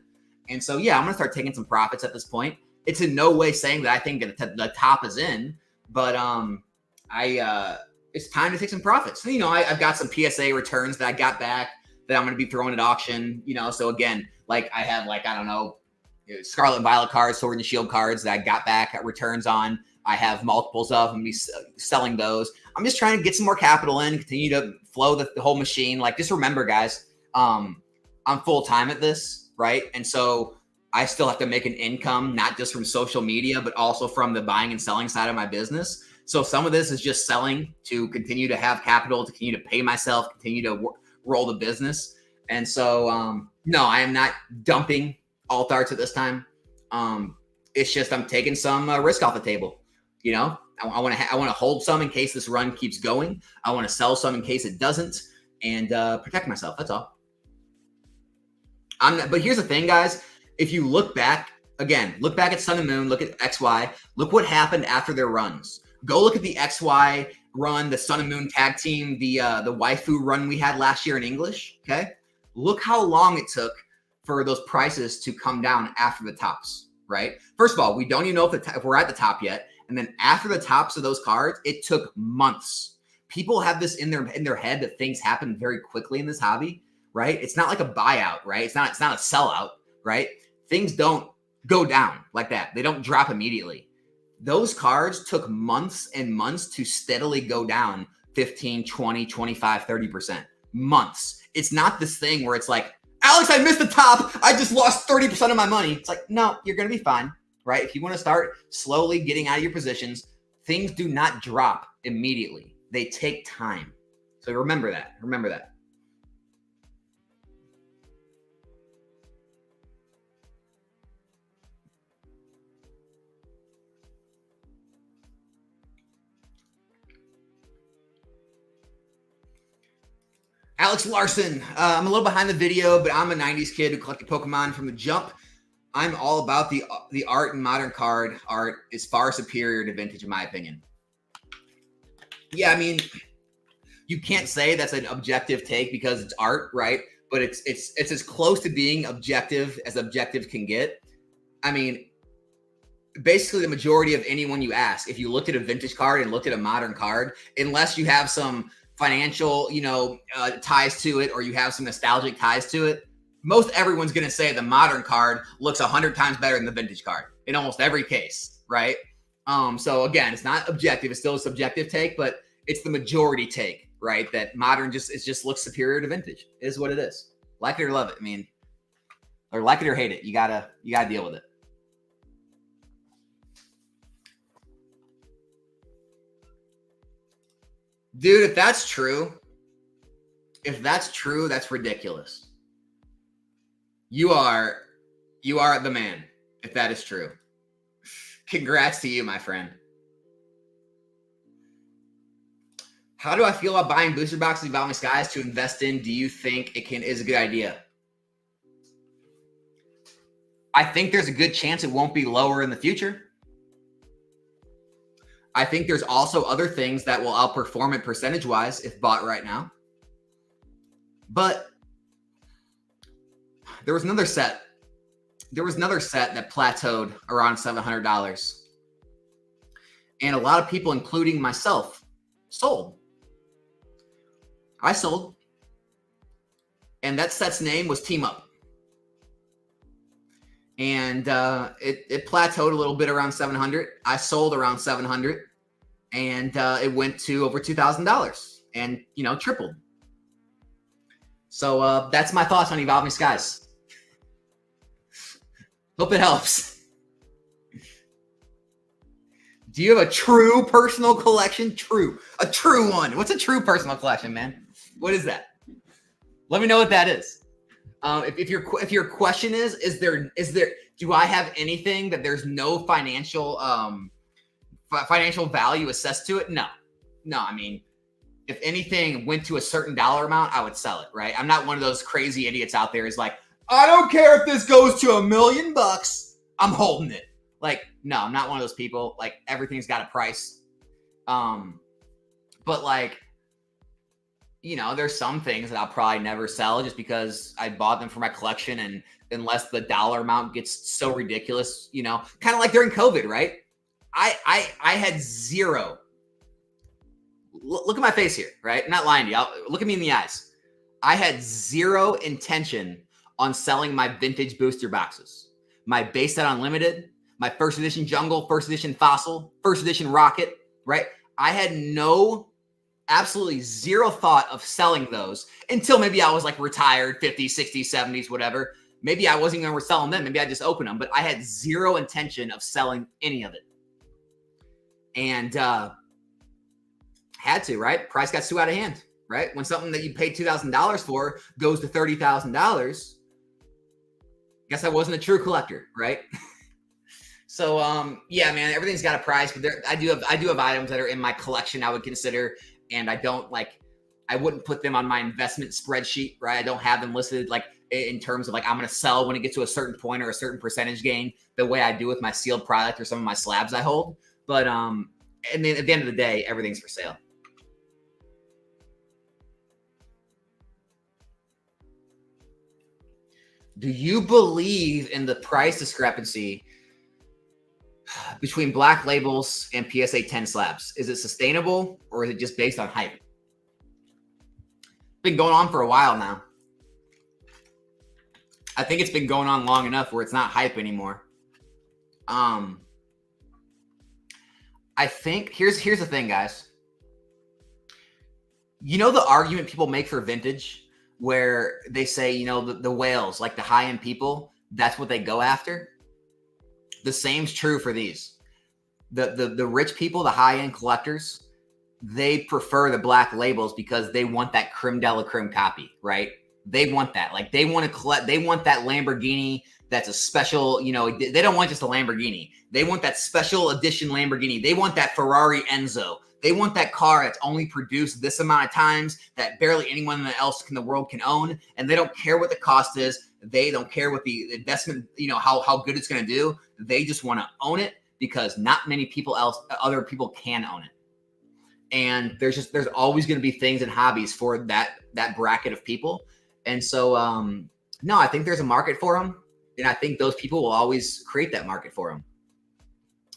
And so, I'm going to start taking some profits at this point. It's in no way saying that I think that the top is in, but it's time to take some profits. So, I've got some PSA returns that I got back that I'm going to be throwing at auction, so again, I have I don't know, Scarlet Violet cards, Sword and Shield cards that I got back at returns on. I have multiples of them, be selling those. I'm just trying to get some more capital in, continue to flow the whole machine. Just remember, guys, I'm full time at this, right? And so I still have to make an income, not just from social media, but also from the buying and selling side of my business. So some of this is just selling to continue to have capital, to continue to pay myself, continue to roll the business. And so, no, I am not dumping alt arts at this time. It's just I'm taking some risk off the table. I want to hold some in case this run keeps going. I want to sell some in case it doesn't, and protect myself. That's all. But here's the thing, guys. If you look back at Sun and Moon, look at XY, look what happened after their runs. Go look at the XY run, the Sun and Moon tag team, the waifu run we had last year in English. Okay, look how long it took for those prices to come down after the tops. Right. First of all, we don't even know if we're at the top yet, and then after the tops of those cards, it took months. People have this in their head that things happen very quickly in this hobby. Right. It's not like a buyout. Right. It's not a sellout. Right. Things don't go down like that. They don't drop immediately. Those cards took months and months to steadily go down 15, 20, 25, 30%. Months. It's not this thing where it's like, Alex, I missed the top. I just lost 30% of my money. It's like, no, you're going to be fine, right? If you want to start slowly getting out of your positions, things do not drop immediately. They take time. So remember that. Remember that. Alex Larson, I'm a little behind the video, but I'm a 90s kid who collected Pokemon from the jump. I'm all about the art and modern card art is far superior to vintage, in my opinion. Yeah, I mean, you can't say that's an objective take because it's art, right? But it's as close to being objective as objective can get. I mean, basically the majority of anyone you ask, if you looked at a vintage card and looked at a modern card, unless you have some financial, ties to it, or you have some nostalgic ties to it, most everyone's going to say the modern card looks 100 times better than the vintage card in almost every case, right? So again, it's not objective. It's still a subjective take, but it's the majority take, right? That modern just looks superior to vintage. It is what it is. Like it or love it. I mean, or like it or hate it. You gotta deal with it. Dude, if that's true, that's ridiculous. You are the man, if that is true. Congrats to you, my friend. How do I feel about buying booster boxes of Evolving Skies to invest in? Do you think is a good idea? I think there's a good chance it won't be lower in the future. I think there's also other things that will outperform it percentage-wise if bought right now. But there was another set. That plateaued around $700. And a lot of people, including myself, sold. I sold. And that set's name was Team Up. And it plateaued a little bit around 700. I sold around 700, and it went to over $2,000 and, tripled. So that's my thoughts on Evolving Skies. Hope it helps. Do you have a true personal collection? A true one. What's a true personal collection, man? What is that? Let me know what that is. If your question is there, do I have anything that there's no financial value assessed to it? No. I mean, if anything went to a certain dollar amount, I would sell it, right? I'm not one of those crazy idiots out there who's like, I don't care if this goes to $1 million, I'm holding it. Like, no, I'm not one of those people. Like, everything's got a price. But like, there's some things that I'll probably never sell just because I bought them for my collection. And unless the dollar amount gets so ridiculous, kind of like during COVID, right? I had zero. Look at my face here, right? I'm not lying to you. Look at me in the eyes. I had zero intention on selling my vintage booster boxes. My base set unlimited, my first edition jungle, first edition fossil, first edition rocket, right? I had absolutely zero thought of selling those until maybe I was like retired, 50s, 60s, 70s, whatever. Maybe I wasn't going to sell them then. Maybe I just opened them, but I had zero intention of selling any of it. And had to, right? Price got too out of hand, right? When something that you paid $2,000 for goes to $30,000, guess I wasn't a true collector, right? So, yeah, man, everything's got a price, but I do have items that are in my collection I would consider. And I wouldn't put them on my investment spreadsheet, right? I don't have them listed like in terms of like, I'm going to sell when it gets to a certain point or a certain percentage gain the way I do with my sealed product or some of my slabs I hold. But, and then at the end of the day, everything's for sale. Do you believe in the price discrepancy between black labels and PSA 10 slabs? Is it sustainable or is it just based on hype? It's been going on for a while now. I think it's been going on long enough where it's not hype anymore. I think here's the thing, guys. The argument people make for vintage where they say, the whales, like the high-end people, that's what they go after. The same's true for these. The rich people, the high-end collectors, they prefer the black labels because they want that creme de la creme copy, right? They want that. Like they want to collect, they want that Lamborghini that's a special, they don't want just a Lamborghini. They want that special edition Lamborghini. They want that Ferrari Enzo. They want that car that's only produced this amount of times that barely anyone else in the world can own. And they don't care what the cost is. They don't care what the investment, how good it's going to do. They just want to own it because not many other people can own it. And there's always going to be things and hobbies for that bracket of people. And so, no, I think there's a market for them. And I think those people will always create that market for them.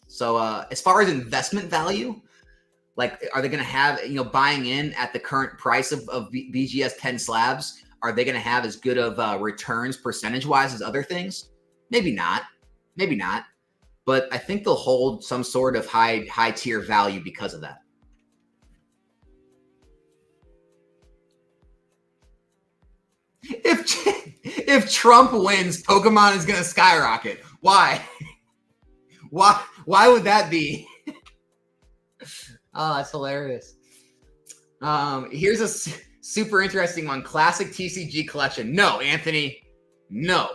So as far as investment value, like, are they going to have, buying in at the current price of BGS 10 slabs, are they going to have as good of returns percentage-wise as other things? Maybe not. Maybe not. But I think they'll hold some sort of high tier value because of that. If Trump wins, Pokemon is going to skyrocket. Why? Why would that be? Oh, that's hilarious. Here's a super interesting one. Classic TCG collection. No, Anthony. No.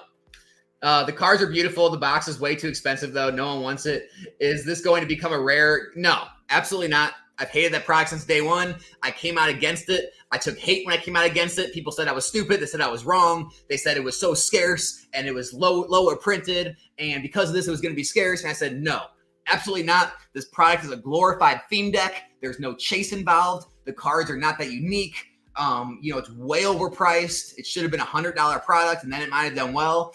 The cards are beautiful. The box is way too expensive, though. No one wants it. Is this going to become a rare? No, absolutely not. I've hated that product since day one. I came out against it. I took hate when I came out against it. People said I was stupid. They said I was wrong. They said it was so scarce and it was lower printed. And because of this, it was going to be scarce. And I said, no, absolutely not. This product is a glorified theme deck. There's no chase involved. The cards are not that unique. It's way overpriced. It should have been $100 product, and then it might have done well.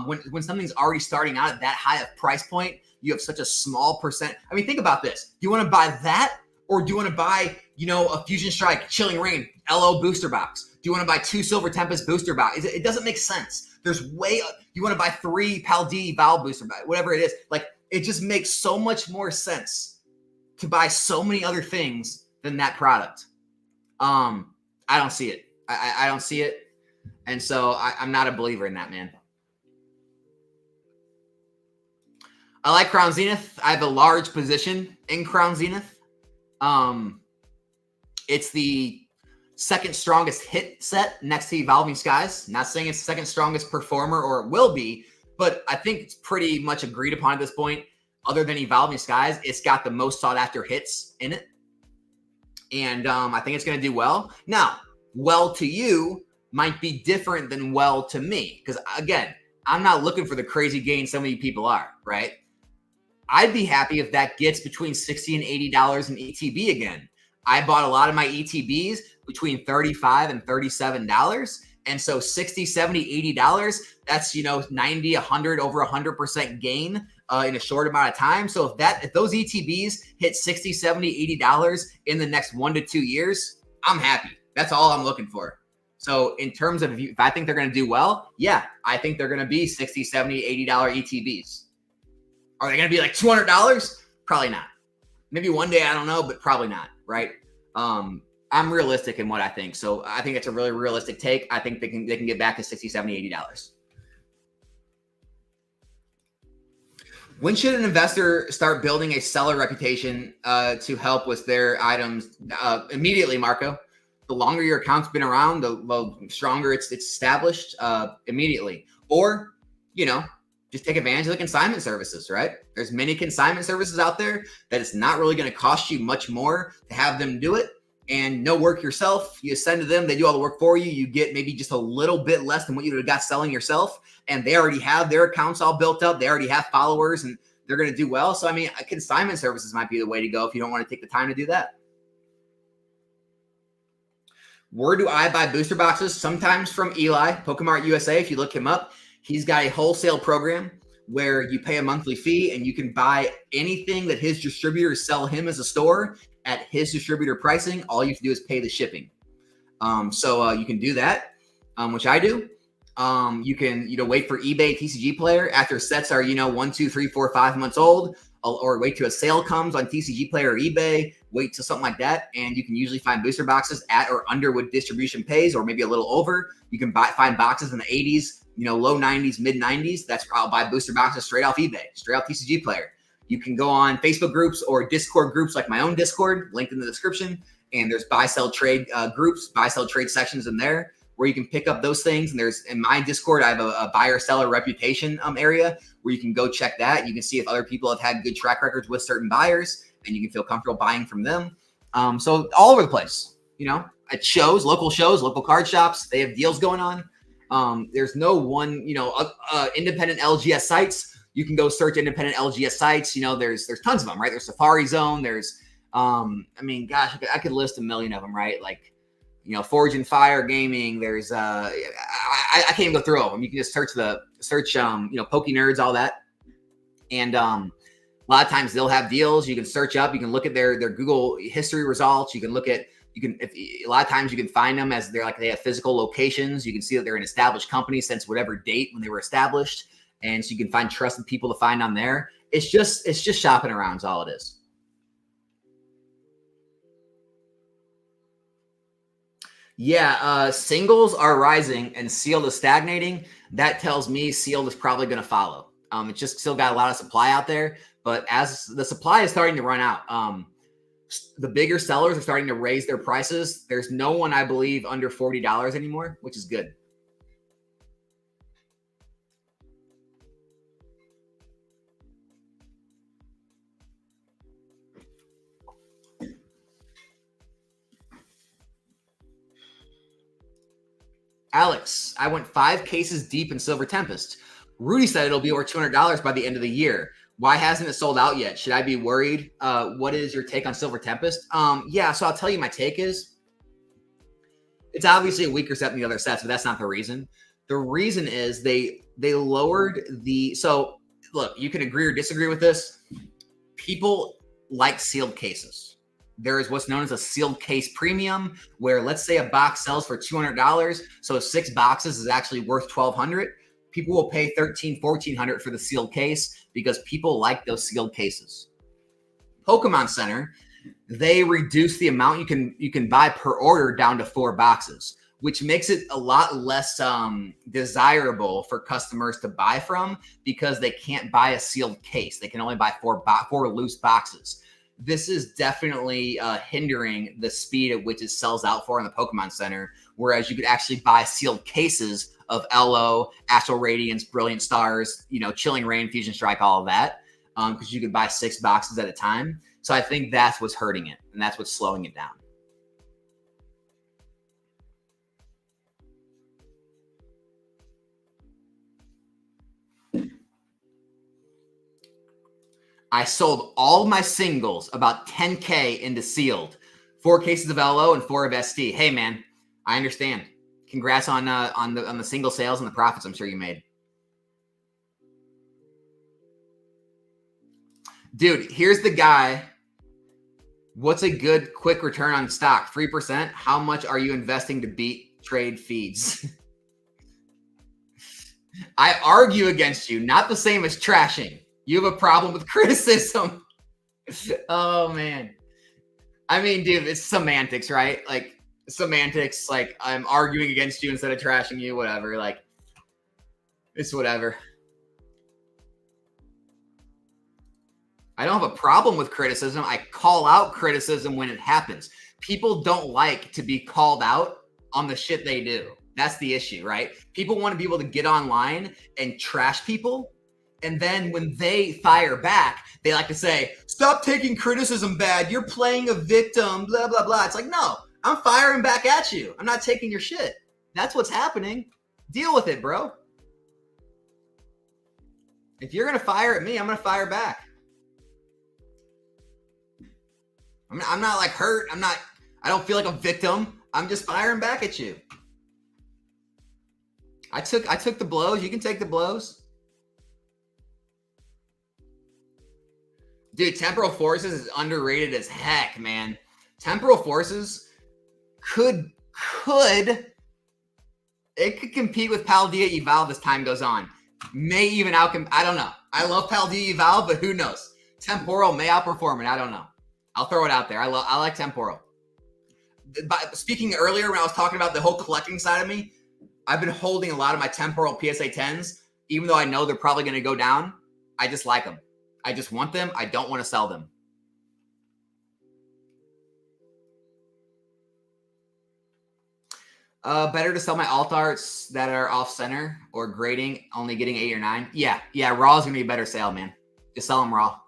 When something's already starting out at that high of price point, you have such a small percent. I mean, think about this. Do you want to buy that? Or do you want to buy, a Fusion Strike, Chilling Reign, LO booster box? Do you want to buy 2 Silver Tempest booster box? It doesn't make sense. You want to buy 3 Paldea Val booster box, whatever it is. Like, it just makes so much more sense to buy so many other things than that product. I don't see it. I don't see it. And so I'm not a believer in that, man. I like Crown Zenith. I have a large position in Crown Zenith. It's the second strongest hit set next to Evolving Skies. Not saying it's the second strongest performer, or it will be, but I think it's pretty much agreed upon at this point. Other than Evolving Skies, it's got the most sought after hits in it. And I think it's going to do well. Now, well to you might be different than well to me. Because again, I'm not looking for the crazy gain some of you people are, right? I'd be happy if that gets between $60 and $80 in ETB again. I bought a lot of my ETBs between $35 and $37. And so $60, $70, $80, that's, 90, 100, over 100% gain in a short amount of time. So if those ETBs hit $60, $70, $80 in the next 1 to 2 years, I'm happy. That's all I'm looking for. So in terms of if I think they're going to do well, yeah, I think they're going to be $60, $70, $80 ETBs. Are they going to be like $200? Probably not. Maybe one day, I don't know, but probably not, right? I'm realistic in what I think. So I think it's a really realistic take. I think they can get back to $60, $70, $80. When should an investor start building a seller reputation to help with their items? Immediately, Marco. The longer your account's been around, the stronger it's established immediately. Or, just take advantage of the consignment services, right? There's many consignment services out there that it's not really going to cost you much more to have them do it, and no work yourself. You send to them, they do all the work for you. You get maybe just a little bit less than what you would have got selling yourself, and they already have their accounts all built up. They already have followers, and they're going to do well. So, I mean, consignment services might be the way to go if you don't want to take the time to do that. Where do I buy booster boxes? Sometimes from Eli, Pokemart USA. If you look him up, he's got a wholesale program where you pay a monthly fee and you can buy anything that his distributors sell him as a store at his distributor pricing. All you have to do is pay the shipping. So you can do that, which I do. You can, wait for eBay TCG Player after sets are, 1, 2, 3, 4, 5 months old, or wait till a sale comes on TCG Player or eBay, wait till something like that. And you can usually find booster boxes at or under what distribution pays, or maybe a little over. You can find boxes in the 80s, low 90s, mid 90s. That's where I'll buy booster boxes straight off eBay, straight off TCG Player. You can go on Facebook groups or Discord groups like my own Discord, linked in the description. And there's buy, sell, trade groups, buy, sell, trade sections in there where you can pick up those things. And there's in my Discord, I have a buyer seller reputation area where you can go check that. You can see if other people have had good track records with certain buyers, and you can feel comfortable buying from them. So all over the place, at shows, local card shops, they have deals going on. There's no one, independent LGS sites. You can go search independent LGS sites. There's tons of them, right? There's Safari Zone. There's I mean, gosh, I could list a million of them, right? Like, Forge and Fire Gaming. There's I can't even go through all of them. You can just search Poke Nerds, all that. And a lot of times they'll have deals. You can search up, you can look at their Google history results. You can look at, a lot of times you can find them as they have physical locations. You can see that they're an established company since whatever date when they were established. And so you can find trusted people to find on there. It's just shopping around is all it is. Yeah, singles are rising and sealed is stagnating. That tells me sealed is probably going to follow. It's just still got a lot of supply out there, but as the supply is starting to run out, the bigger sellers are starting to raise their prices. There's no one, I believe, under $40 anymore, which is good. Alex, I went 5 cases deep in Silver Tempest. Rudy said it'll be over $200 by the end of the year. Why hasn't it sold out yet? Should I be worried? What is your take on Silver Tempest? Yeah, so I'll tell you my take is it's obviously a weaker set than the other sets, but that's not the reason. The reason is they lowered the – so, look, you can agree or disagree with this. People like sealed cases. There is what's known as a sealed case premium, where let's say a box sells for $200. So 6 boxes is actually worth $1,200. People will pay $1,300, $1,400 for the sealed case because people like those sealed cases. Pokemon Center, they reduce the amount you can buy per order down to 4 boxes, which makes it a lot less desirable for customers to buy from because they can't buy a sealed case. They can only buy 4 loose boxes. This is definitely hindering the speed at which it sells out for in the Pokemon Center, whereas you could actually buy sealed cases of LO, Astral Radiance, Brilliant Stars, Chilling Rain, Fusion Strike, all of that, because you could buy 6 boxes at a time. So I think that's what's hurting it, and that's what's slowing it down. I sold all my singles, about 10K into sealed, 4 cases of LO and 4 of ST. Hey man, I understand. Congrats on the single sales and the profits I'm sure you made. Dude, here's the guy. What's a good quick return on stock? 3%. How much are you investing to beat trade feeds? I argue against you, not the same as trashing. You have a problem with criticism. Oh, man. I mean, dude, it's semantics, right? Like, semantics, like, I'm arguing against you instead of trashing you, whatever. Like, it's whatever. I don't have a problem with criticism. I call out criticism when it happens. People don't like to be called out on the shit they do. That's the issue, right? People want to be able to get online and trash people. And then when they fire back, they like to say, stop taking criticism bad. You're playing a victim, blah, blah, blah. It's like, no, I'm firing back at you. I'm not taking your shit. That's what's happening. Deal with it, bro. If you're going to fire at me, I'm going to fire back. I'm not like hurt. I don't feel like a victim. I'm just firing back at you. I took the blows. You can take the blows. Dude, Temporal Forces is underrated as heck, man. Temporal Forces could compete with Paldea Evolve as time goes on. May even outcompete. I don't know. I love Paldea Evolve, but who knows? Temporal may outperform it. I don't know. I'll throw it out there. I like Temporal. But speaking earlier when I was talking about the whole collecting side of me, I've been holding a lot of my Temporal PSA 10s, even though I know they're probably going to go down. I just like them. I just want them. I don't want to sell them. Better to sell my alt arts that are off center or grading, only getting 8 or 9. Yeah. Raw is going to be a better sale, man. Just sell them raw.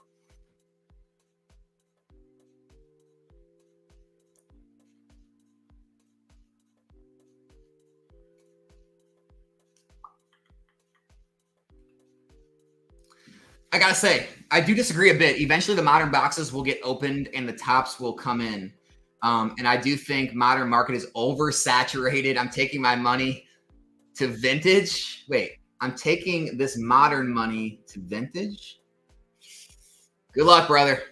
I gotta say, I do disagree a bit. Eventually, the modern boxes will get opened and the tops will come in. And I do think modern market is oversaturated. I'm taking my money to vintage. Wait, I'm taking this modern money to vintage. Good luck, brother.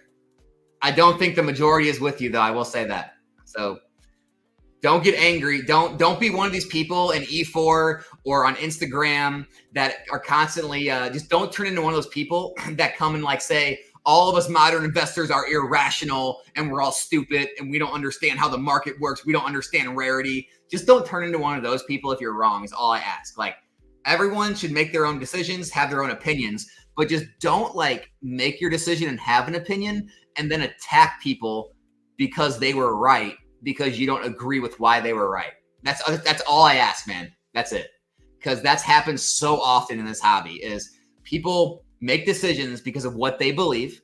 I don't think the majority is with you, though. I will say that. So don't get angry. Don't be one of these people in E4 or on Instagram that are constantly just don't turn into one of those people that come and like say all of us modern investors are irrational and we're all stupid and we don't understand how the market works. We don't understand rarity. Just don't turn into one of those people if you're wrong is all I ask. Like everyone should make their own decisions, have their own opinions, but just don't like make your decision and have an opinion and then attack people because they were right because you don't agree with why they were right. That's all I ask, man. That's it. Because that's happened so often in this hobby is people make decisions because of what they believe.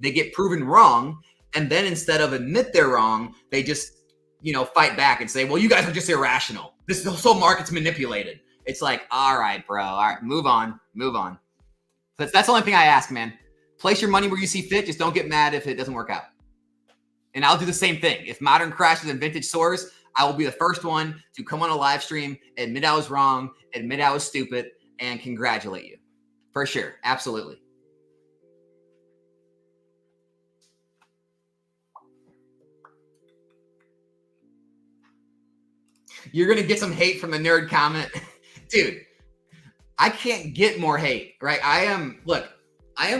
They get proven wrong. And then instead of admit they're wrong, they just, fight back and say, well, you guys are just irrational. This whole market's manipulated. It's like, all right, bro. All right, move on. That's the only thing I ask, man. Place your money where you see fit. Just don't get mad if it doesn't work out. And I'll do the same thing. If modern crashes and vintage soars, I will be the first one to come on a live stream, admit I was wrong, admit I was stupid, and congratulate you. For sure. Absolutely. You're going to get some hate from the nerd comment. Dude, I can't get more hate, right? I am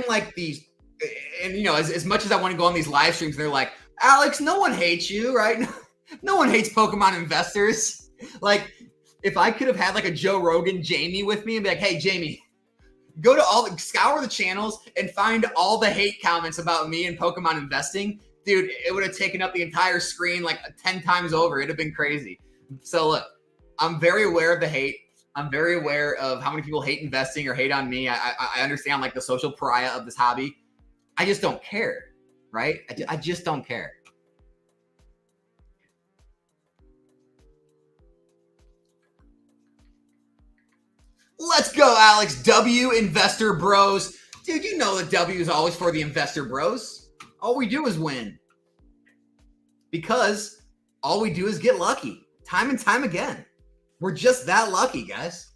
like these, and as much as I want to go on these live streams, they're like, Alex, no one hates you, right? No one hates Pokemon investors. Like, if I could have had like a Joe Rogan Jamie with me and be like, hey, Jamie, go to scour the channels and find all the hate comments about me and Pokemon investing. Dude, it would have taken up the entire screen like 10 times over. It'd have been crazy. So look, I'm very aware of the hate. I'm very aware of how many people hate investing or hate on me. I understand like the social pariah of this hobby. I just don't care. Right? I just don't care. Let's go, Alex. W, investor bros. Dude, you know the W is always for the investor bros. All we do is win. Because all we do is get lucky. Time and time again. We're just that lucky, guys.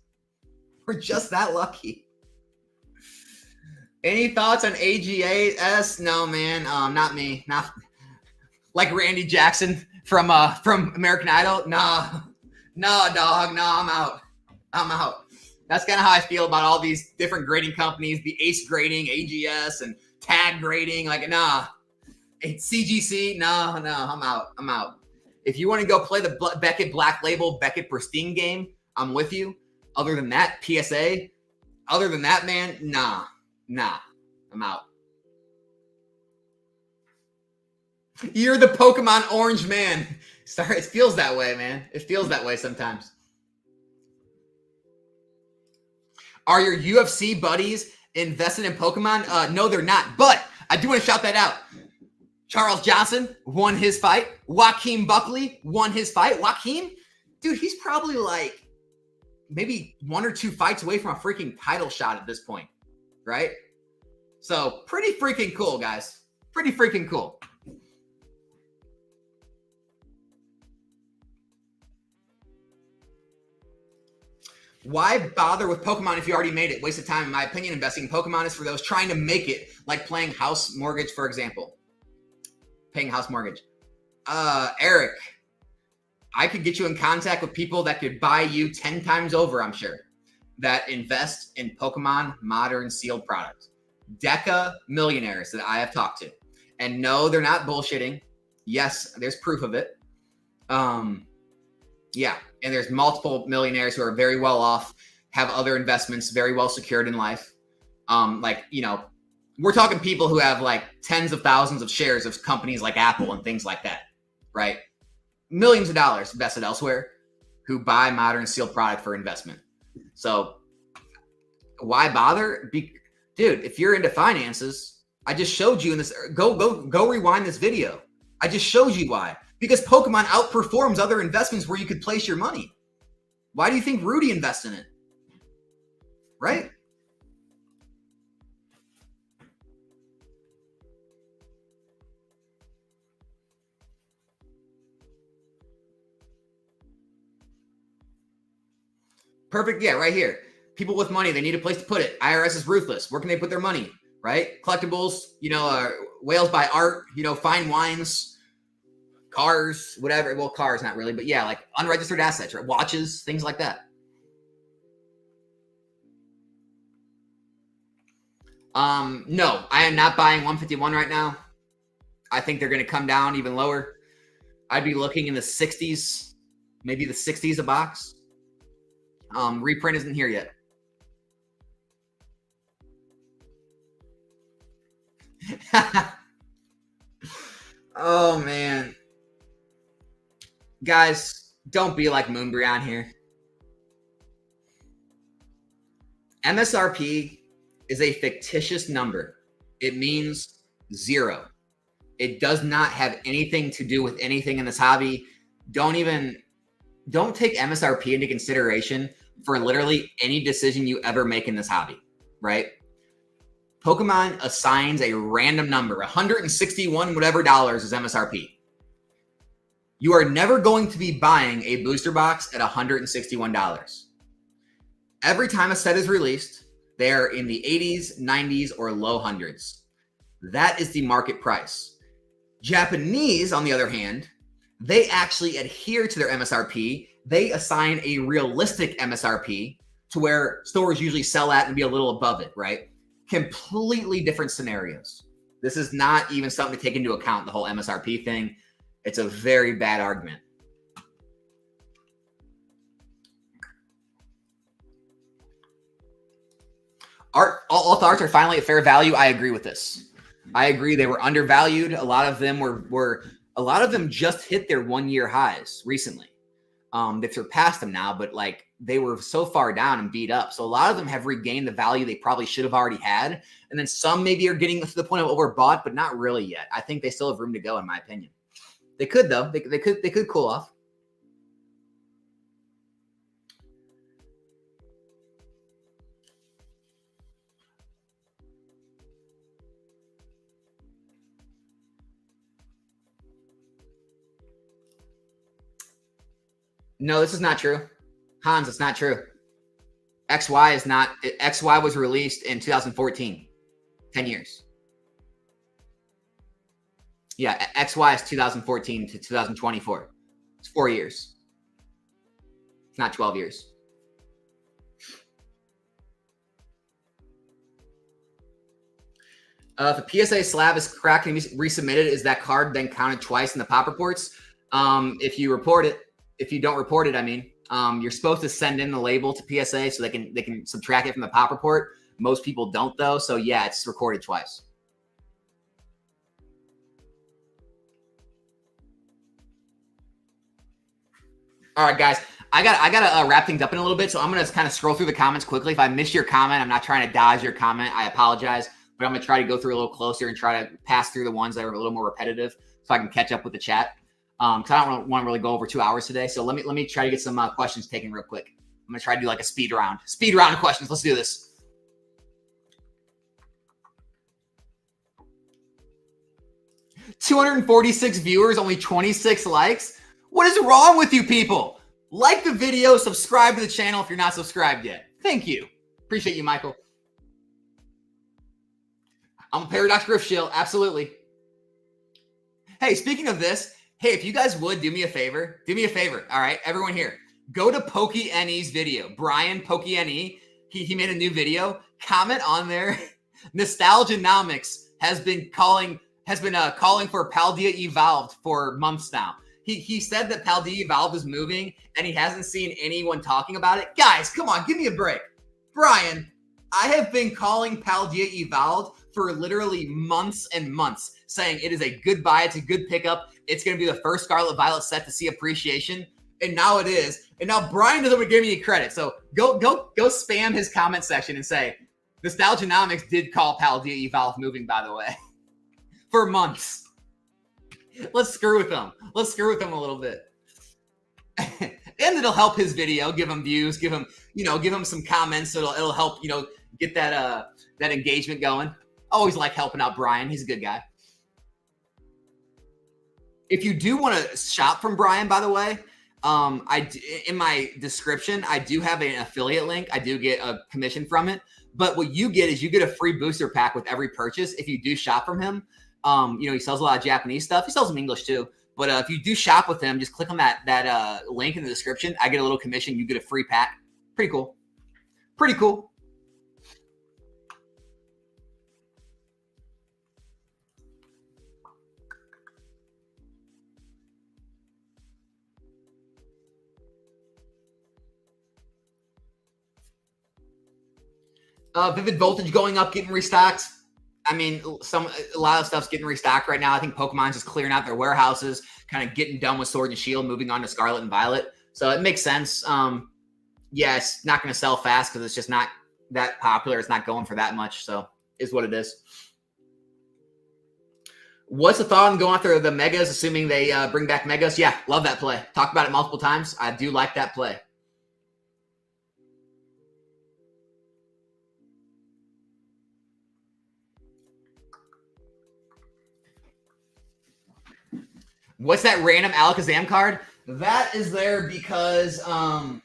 We're just that lucky. Any thoughts on AGAS? No, man. Not me. Not like Randy Jackson from American Idol. No, dog. No, I'm out. That's kind of how I feel about all these different grading companies, the ACE grading, AGS, and TAG grading. Like, nah. CGC, no, I'm out. If you want to go play the Beckett Black Label, Beckett Pristine game, I'm with you. Other than that, PSA. Other than that, man, nah, I'm out. You're the Pokemon orange man. Sorry, it feels that way, man. It feels that way sometimes. Are your UFC buddies invested in Pokemon? No, they're not. But I do want to shout that out. Charles Johnson won his fight. Joaquin Buckley won his fight. Joaquin, dude, he's probably like maybe 1 or 2 fights away from a freaking title shot at this point, right? So pretty freaking cool, guys. Pretty freaking cool. Why bother with Pokemon if you already made it? Waste of time. In my opinion, investing in Pokemon is for those trying to make it, like playing house mortgage, for example. Paying house mortgage. Eric, I could get you in contact with people that could buy you 10 times over, I'm sure, that invest in Pokemon modern sealed products. Deca millionaires that I have talked to. And no, they're not bullshitting. Yes, there's proof of it. Yeah, and there's multiple millionaires who are very well off, have other investments very well secured in life. We're talking people who have like tens of thousands of shares of companies like Apple and things like that, right? Millions of dollars invested elsewhere who buy modern sealed product for investment. So why bother? Dude, if you're into finances, I just showed you in this. Go rewind this video. I just showed you why. Because Pokemon outperforms other investments where you could place your money. Why do you think Rudy invests in it? Right? Perfect. Yeah, right here. People with money, they need a place to put it. IRS is ruthless. Where can they put their money? Right? Collectibles, whales buy art, fine wines, cars, whatever. Well, cars, not really, but yeah, like unregistered assets, right? Watches, things like that. No, I am not buying 151 right now. I think they're going to come down even lower. I'd be looking in the 60s, maybe the 60s a box. Reprint isn't here yet. Oh, man. Guys, don't be like Moonbrion here. MSRP is a fictitious number. It means zero. It does not have anything to do with anything in this hobby. Don't take MSRP into consideration for literally any decision you ever make in this hobby, right? Pokemon assigns a random number, 161 whatever dollars is MSRP. You are never going to be buying a booster box at $161. Every time a set is released, they're in the 80s, 90s, or low hundreds. That is the market price. Japanese, on the other hand, they actually adhere to their MSRP. They assign a realistic MSRP to where stores usually sell at and be a little above it, right? Completely different scenarios. This is not even something to take into account, the whole MSRP thing. It's a very bad argument. All the arts are finally at fair value. I agree with this. I agree they were undervalued. A lot of them just hit their 1-year highs recently. They've surpassed them now, but like they were so far down and beat up. So a lot of them have regained the value they probably should have already had. And then some maybe are getting to the point of overbought, but not really yet. I think they still have room to go, in my opinion. They could, though. They could cool off. No, this is not true. Hans, it's not true. XY is not. XY was released in 2014. 10 years. Yeah, XY is 2014 to 2024. It's 4 years. It's not 12 years. If a PSA slab is cracked and resubmitted, is that card then counted twice in the pop reports? If you report it. If you don't report it, I mean, you're supposed to send in the label to PSA so they can subtract it from the pop report. Most people don't, though. So yeah, it's recorded twice. All right, guys, I gotta wrap things up in a little bit, so I'm gonna kind of scroll through the comments quickly. If I miss your comment, I'm not trying to dodge your comment. I apologize, but I'm gonna try to go through a little closer and try to pass through the ones that are a little more repetitive, so I can catch up with the chat. Because I don't want to really go over 2 hours today, so let me try to get some questions taken real quick. I'm gonna try to do like a speed round of questions. Let's do this. $246 viewers, only 26 likes. What is wrong with you people? Like the video, subscribe to the channel if you're not subscribed yet. Thank you. Appreciate you, Michael. I'm a Paradox Griff Shield. Absolutely. Hey, speaking of this, hey, if you guys would do me a favor. All right, everyone here, go to PokeNE's video. Brian PokeNE, he made a new video. Comment on there. Nostalgianomics has been calling for Paldea Evolved for months now. He said that Paldea Evolved is moving, and he hasn't seen anyone talking about it. Guys, come on, give me a break. Brian, I have been calling Paldea Evolved for literally months and months, saying it is a good buy, it's a good pickup, it's going to be the first Scarlet Violet set to see appreciation, and now it is. And now Brian doesn't give me any credit, so go spam his comment section and say, Nostalgianomics did call Paldea Evolved moving, by the way, for months. Let's screw with them. Let's screw with them a little bit. And it'll help his video, give him views, give him some comments. So it'll help, get that engagement going. Always like helping out Brian. He's a good guy. If you do want to shop from Brian, by the way, In my description, I do have an affiliate link. I do get a commission from it. But what you get is you get a free booster pack with every purchase if you do shop from him. He sells a lot of Japanese stuff. He sells some English too. But if you do shop with him, just click on that link in the description. I get a little commission. You get a free pack. Pretty cool. Pretty cool. Vivid Voltage going up, getting restocked. I mean, a lot of stuff's getting restocked right now. I think Pokemon's just clearing out their warehouses, kind of getting done with Sword and Shield, moving on to Scarlet and Violet. So it makes sense. Yeah, it's not going to sell fast because it's just not that popular. It's not going for that much. So is what it is. What's the thought on going after the Megas, assuming they bring back Megas? Yeah, love that play. Talked about it multiple times. I do like that play. What's that random Alakazam card? That is there because I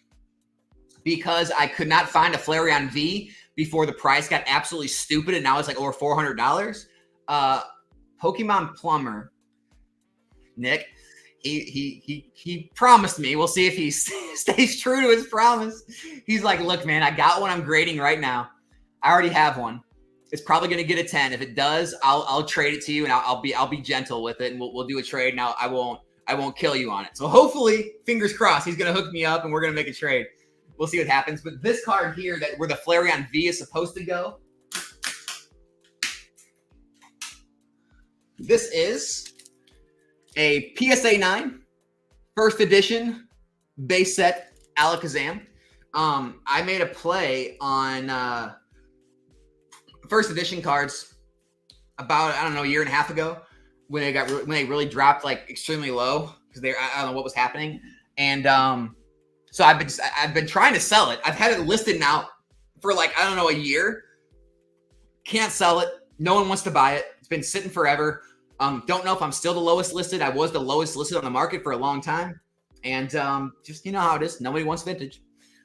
could not find a Flareon V before the price got absolutely stupid, and now it's like over $400. Pokemon Plumber, Nick, he promised me. We'll see if he stays true to his promise. He's like, look, man, I got one I'm grading right now. I already have one. It's probably going to get a 10. If it does, I'll trade it to you, and I'll be gentle with it, and we'll do a trade. Now I won't kill you on it. So hopefully, fingers crossed, he's going to hook me up, and we're going to make a trade. We'll see what happens. But this card here, where the Flareon V is supposed to go, this is a PSA 9 first edition base set Alakazam. I made a play on first edition cards about, I don't know, a year and a half ago when they really dropped like extremely low because I don't know what was happening. And so I've been trying to sell it. I've had it listed now for like, I don't know, a year. Can't sell it. No one wants to buy it. It's been sitting forever. Don't know if I'm still the lowest listed. I was the lowest listed on the market for a long time. And just, you know how it is. Nobody wants vintage.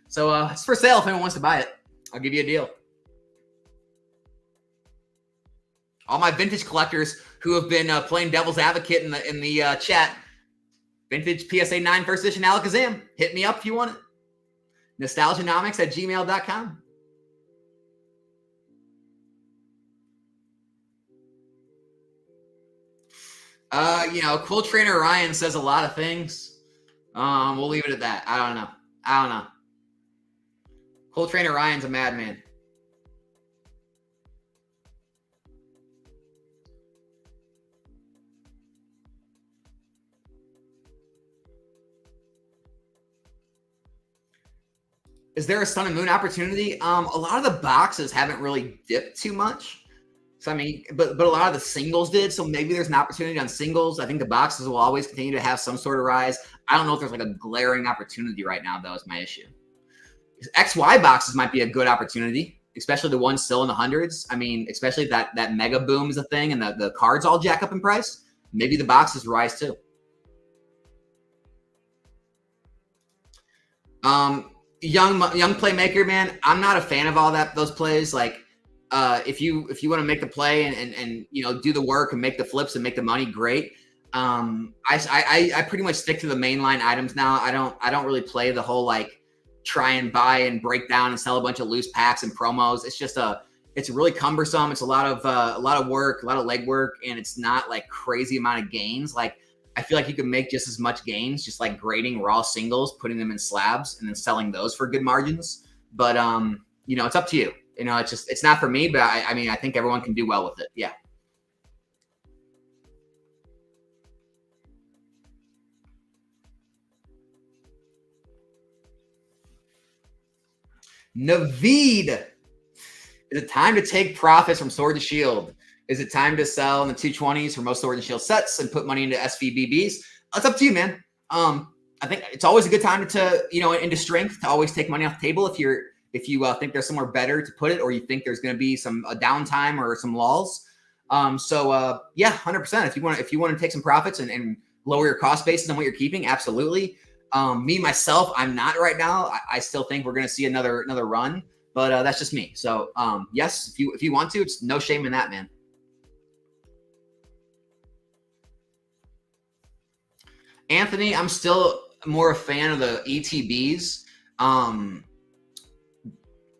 So it's for sale if anyone wants to buy it. I'll give you a deal. All my vintage collectors who have been playing devil's advocate in the chat, vintage PSA 9 first edition Alakazam. Hit me up if you want it. Nostalgianomics@gmail.com. Cool Trainer Ryan says a lot of things. We'll leave it at that. I don't know. Cool Trainer Ryan's a madman. Is there a Sun and Moon opportunity? A lot of the boxes haven't really dipped too much. So, I mean, but a lot of the singles did. So maybe there's an opportunity on singles. I think the boxes will always continue to have some sort of rise. I don't know if there's like a glaring opportunity right now, though, is my issue. XY boxes might be a good opportunity, especially the ones still in the hundreds. I mean, especially if that mega boom is a thing and the cards all jack up in price. Maybe the boxes rise too. Young playmaker, man. I'm not a fan of all those plays. Like, if you want to make the play and do the work and make the flips and make the money, great. I pretty much stick to the mainline items now. I don't really play the whole like try and buy and break down and sell a bunch of loose packs and promos. It's just it's really cumbersome. It's a lot of work, a lot of legwork, and it's not like crazy amount of gains. Like, I feel like you can make just as much gains, just like grading raw singles, putting them in slabs, and then selling those for good margins. But it's up to you. It's not for me, but I think everyone can do well with it. Yeah. Naveed. Is it time to take profits from Sword and Shield? Is it time to sell in the 220s for most Sword and Shield sets and put money into SVBBs? It's up to you, man. I think it's always a good time to into strength to always take money off the table if you think there's somewhere better to put it, or you think there's going to be a downtime or some lulls. Yeah, 100%. If you want to take some profits and lower your cost basis on what you're keeping, absolutely. Me myself, I'm not right now. I still think we're going to see another run, but that's just me. So yes, if you want to, it's no shame in that, man. Anthony, I'm still more a fan of the ETBs.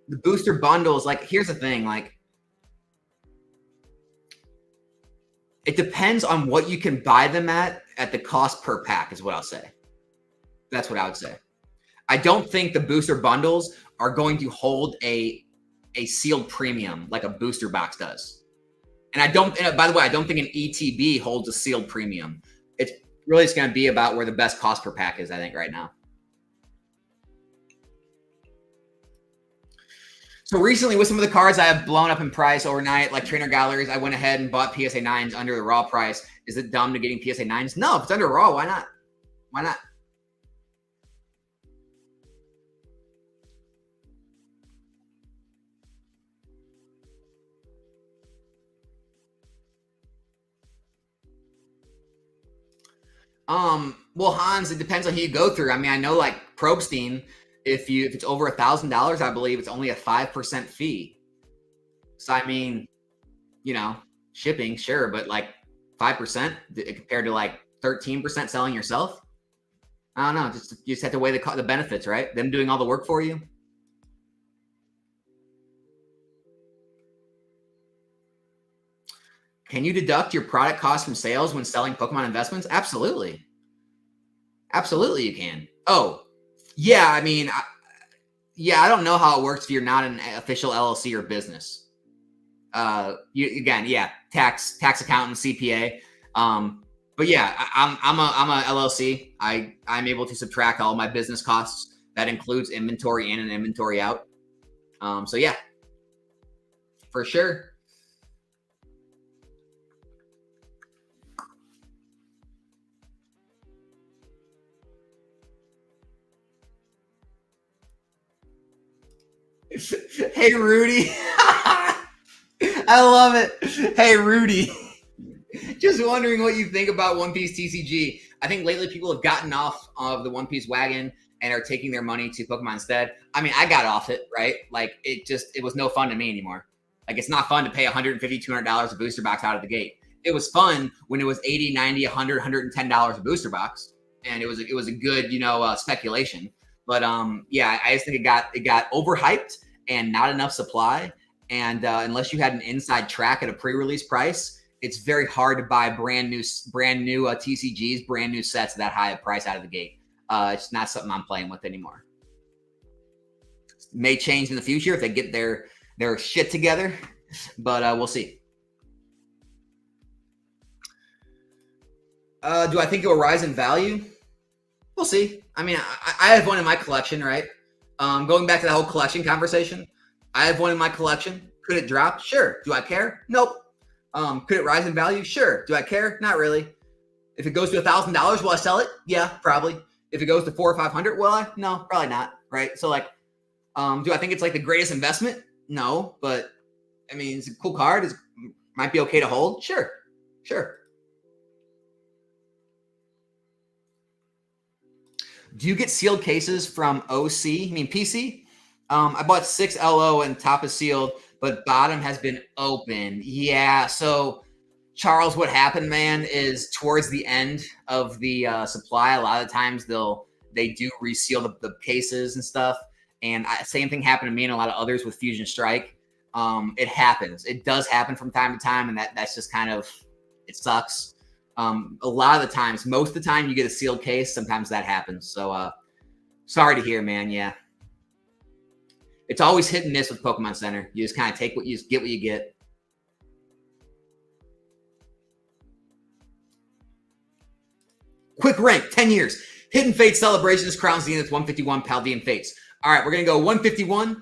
The booster bundles, like, here's the thing, like, it depends on what you can buy them at the cost per pack, is what I'll say. That's what I would say. I don't think the booster bundles are going to hold a sealed premium like a booster box does. And by the way, I don't think an ETB holds a sealed premium. It's really just going to be about where the best cost per pack is, I think, right now. So recently, with some of the cards I have blown up in price overnight, like Trainer Galleries, I went ahead and bought PSA 9s under the raw price. Is it dumb to getting PSA 9s? No, if it's under raw, why not? Why not? Well, Hans, it depends on who you go through. I mean, I know like Probstein, if it's over $1,000, I believe it's only a 5% fee. So I mean, you know, shipping, sure, but like 5% compared to like 13% selling yourself. I don't know. You just have to weigh the benefits, right? Them doing all the work for you. Can you deduct your product cost from sales when selling Pokemon investments? Absolutely. Absolutely, you can. Oh, yeah. I mean, I don't know how it works if you're not an official LLC or business. Tax accountant, CPA. But yeah, I'm a LLC. I'm able to subtract all my business costs. That includes inventory in and inventory out. So yeah, for sure. Hey, Rudy. I love it. Hey, Rudy. Just wondering what you think about One Piece TCG. I think lately people have gotten off of the One Piece wagon and are taking their money to Pokemon instead. I mean, I got off it, right? Like, it was no fun to me anymore. Like, it's not fun to pay $150, $200 a booster box out of the gate. It was fun when it was $80, $90, $100, $110 a booster box. And it was a good, speculation. But yeah, I just think it got overhyped and not enough supply. And unless you had an inside track at a pre-release price, it's very hard to buy brand new TCGs, brand new sets that high a price out of the gate. It's not something I'm playing with anymore. It may change in the future if they get their shit together, but we'll see. Do I think it will rise in value? We'll see. I mean, I have one in my collection, right? Going back to the whole collection conversation, I have one in my collection. Could it drop? Sure. Do I care? Nope. Could it rise in value? Sure. Do I care? Not really. If it goes to $1,000, will I sell it? Yeah, probably. If it goes to $400 or $500, will I? No, probably not. Right. So like, do I think it's like the greatest investment? No, but I mean, it's a cool card. It might be okay to hold. Sure. Do you get sealed cases from OC? I mean, PC? I bought 6 LO and top is sealed, but bottom has been open. Yeah. So, Charles, what happened, man, is towards the end of the supply, a lot of times they do reseal the cases and stuff. And same thing happened to me and a lot of others with Fusion Strike. It happens. It does happen from time to time, and that's just kind of, it sucks. A lot of the times, most of the time, you get a sealed case. Sometimes that happens. So, sorry to hear, man. Yeah. It's always hit and miss with Pokemon Center. You just kind of get what you get. Quick rank, 10 years. Hidden Fates Celebrations, Crown Zenith, 151, Paldean Fates. All right, we're going to go 151.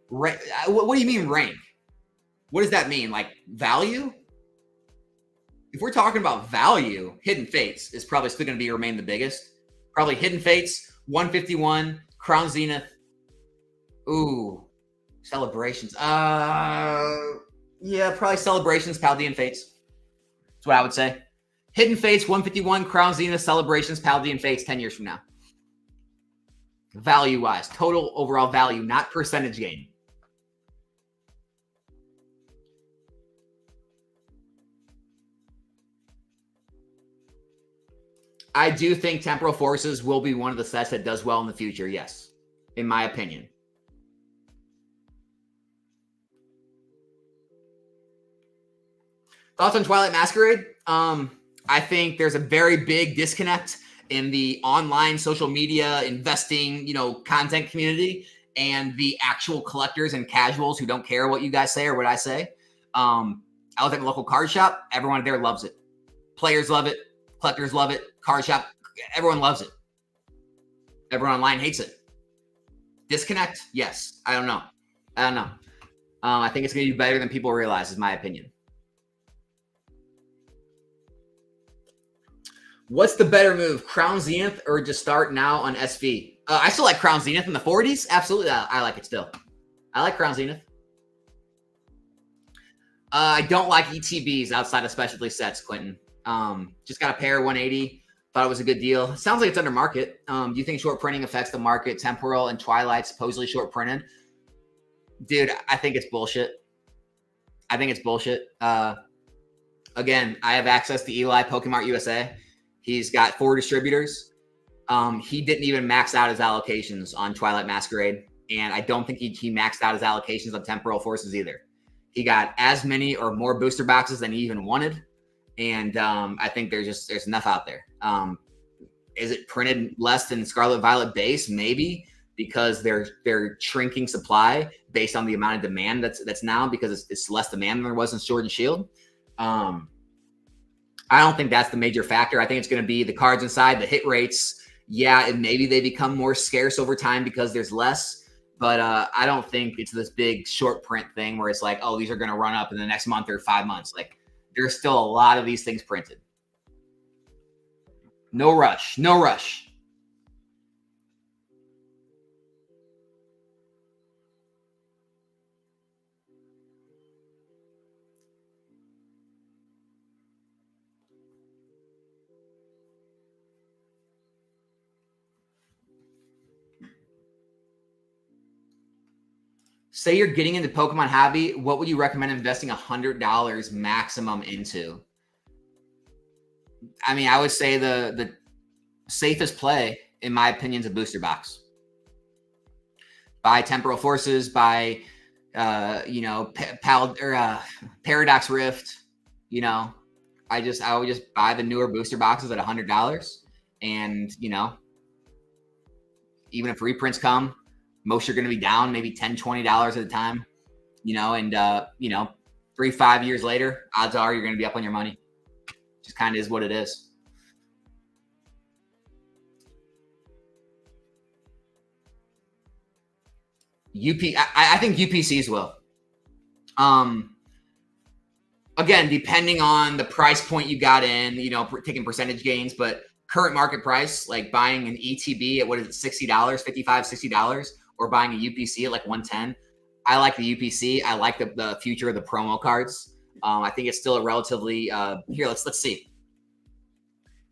What do you mean rank? What does that mean? Like value? If we're talking about value, Hidden Fates is probably still going to remain the biggest. Probably Hidden Fates, 151, Crown Zenith. Ooh, Celebrations. Yeah, probably Celebrations, Paldean Fates. That's what I would say. Hidden Fates, 151, Crown Zenith, Celebrations, Paladin Fates, 10 years from now. Value-wise, total overall value, not percentage gain. I do think Temporal Forces will be one of the sets that does well in the future, yes, in my opinion. Thoughts on Twilight Masquerade? I think there's a very big disconnect in the online social media investing, content community and the actual collectors and casuals who don't care what you guys say or what I say. I was at the local card shop. Everyone there loves it. Players love it. Collectors love it. Card shop, everyone loves it. Everyone online hates it. Disconnect? Yes. I don't know. I think it's going to be better than people realize, is my opinion. What's the better move, Crown Zenith or just start now on SV? I still like Crown Zenith in the 40s. Absolutely. I like it still. I like Crown Zenith. I don't like ETBs outside of specialty sets, Quentin. Just got a pair 180. Thought it was a good deal. Sounds like it's under market. Do you think short printing affects the market? Temporal and Twilight supposedly short printed. Dude, I think it's bullshit. Again, I have access to Eli Pokemart USA. He's got 4 distributors. He didn't even max out his allocations on Twilight Masquerade. And I don't think he maxed out his allocations on Temporal Forces either. He got as many or more booster boxes than he even wanted. And I think there's enough out there. Is it printed less than Scarlet Violet base? Maybe, because they're shrinking supply based on the amount of demand that's now, because it's less demand than there was in Sword and Shield. I don't think that's the major factor. I think it's going to be the cards inside, the hit rates. Yeah, and maybe they become more scarce over time because there's less. But I don't think it's this big short print thing where it's like, oh, these are going to run up in the next month or 5 months. Like, there's still a lot of these things printed. No rush. Say you're getting into Pokemon hobby, what would you recommend investing $100 maximum into? I mean, I would say the safest play, in my opinion, is a booster box. Buy Temporal Forces, buy Paradox Rift. I would just buy the newer booster boxes at $100, and even if reprints come, most are going to be down maybe $10, $20 at a time, and 3-5 years later, odds are you're going to be up on your money. Just kind of is what it is. I think UPCs will. Again, depending on the price point you got in, taking percentage gains, but current market price, like buying an ETB at $60, $55, $60, or buying a UPC at like $110. I like the UPC. I like the future of the promo cards. I think it's still a relatively here. Let's see.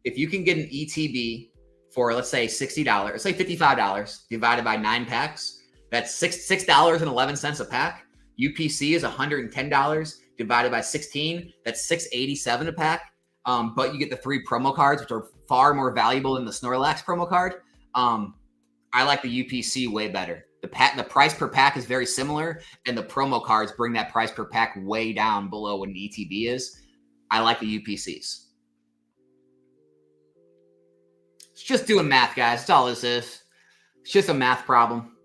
If you can get an ETB for, let's say $60, let's say $55 divided by 9 packs, that's $6.11 a pack. UPC is $110 divided by 16. That's $6.87 a pack. But you get the 3 promo cards, which are far more valuable than the Snorlax promo card. I like the UPC way better. The price per pack is very similar, and the promo cards bring that price per pack way down below what an ETB is. I like the UPCs. It's just doing math, guys. That's all this is. It's just a math problem.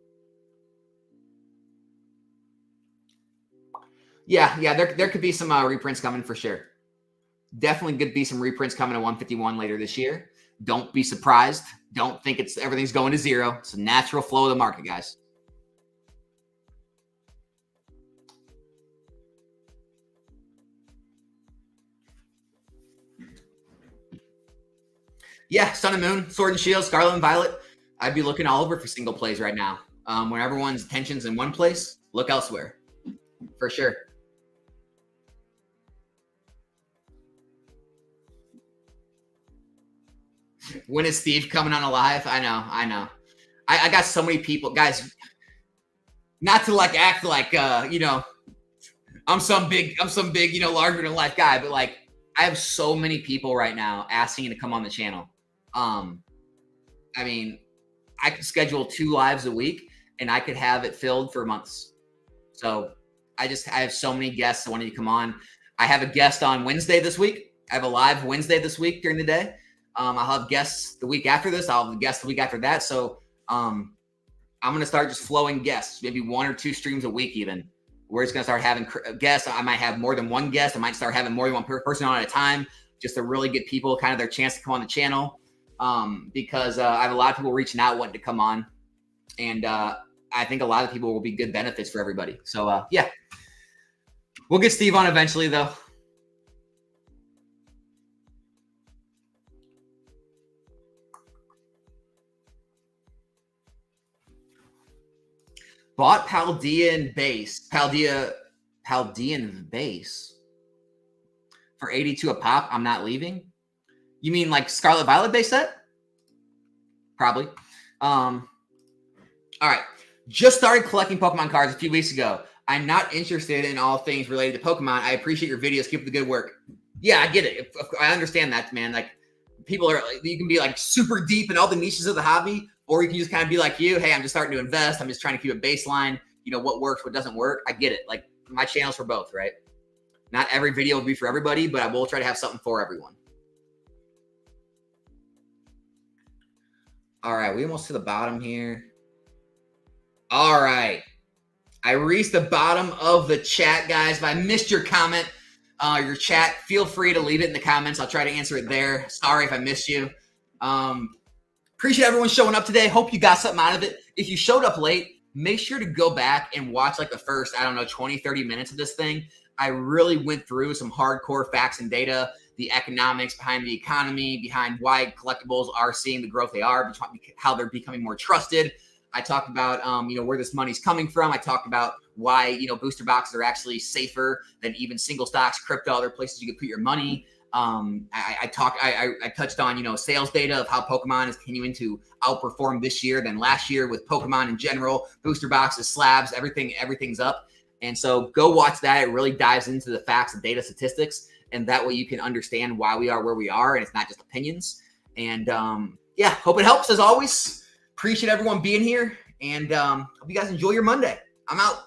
Yeah, there could be some reprints coming for sure. Definitely could be some reprints coming to 151 later this year. Don't be surprised. Don't think everything's going to zero. It's a natural flow of the market, guys. Yeah, Sun and Moon, Sword and Shield, Scarlet and Violet. I'd be looking all over for single plays right now. When everyone's attention's in one place, look elsewhere. For sure. When is Steve coming on a live? I know. I got so many people, guys. Not to like act like you know, I'm some big, you know, larger than life guy, but like I have so many people right now asking to come on the channel. I mean, I could schedule 2 lives a week and I could have it filled for months. So I have so many guests that wanted to come on. I have a guest on Wednesday this week. I have a live Wednesday this week during the day. I'll have guests the week after this. I'll have guests the week after that. So I'm going to start just flowing guests, maybe 1 or 2 streams a week even. We're just going to start having guests. I might have more than one guest. I might start having more than one person on at a time just to really get people kind of their chance to come on the channel. Because I have a lot of people reaching out wanting to come on. And I think a lot of people will be good benefits for everybody. So, yeah. We'll get Steve on eventually, though. Bought Paldean base for 82 a pop. I'm not leaving. You mean like Scarlet Violet base set? Probably. All right. Just started collecting Pokemon cards a few weeks ago. I'm not interested in all things related to Pokemon. I appreciate your videos. Keep up the good work. Yeah, I get it. I understand that, man. Like people are, you can be like super deep in all the niches of the hobby, or you can just kind of be like you. Hey, I'm just starting to invest. I'm just trying to keep a baseline. You know, what works, what doesn't work. I get it. Like my channel's for both, right? Not every video will be for everybody, but I will try to have something for everyone. All right, we almost to the bottom here. All right. I reached the bottom of the chat, guys. If I missed your comment, your chat, feel free to leave it in the comments. I'll try to answer it there. Sorry if I missed you. Appreciate everyone showing up today. Hope you got something out of it. If you showed up late, make sure to go back and watch like the first, 20, 30 minutes of this thing. I really went through some hardcore facts and data, the economics behind the economy, behind why collectibles are seeing the growth they are, how they're becoming more trusted. I talked about, where this money's coming from. I talked about why, booster boxes are actually safer than even single stocks, crypto, other places you can put your money. I touched on, sales data of how Pokemon is continuing to outperform this year than last year with Pokemon in general, booster boxes, slabs, everything's up. And so go watch that. It really dives into the facts and data statistics. And that way you can understand why we are where we are. And it's not just opinions. And hope it helps as always. Appreciate everyone being here. And hope you guys enjoy your Monday. I'm out.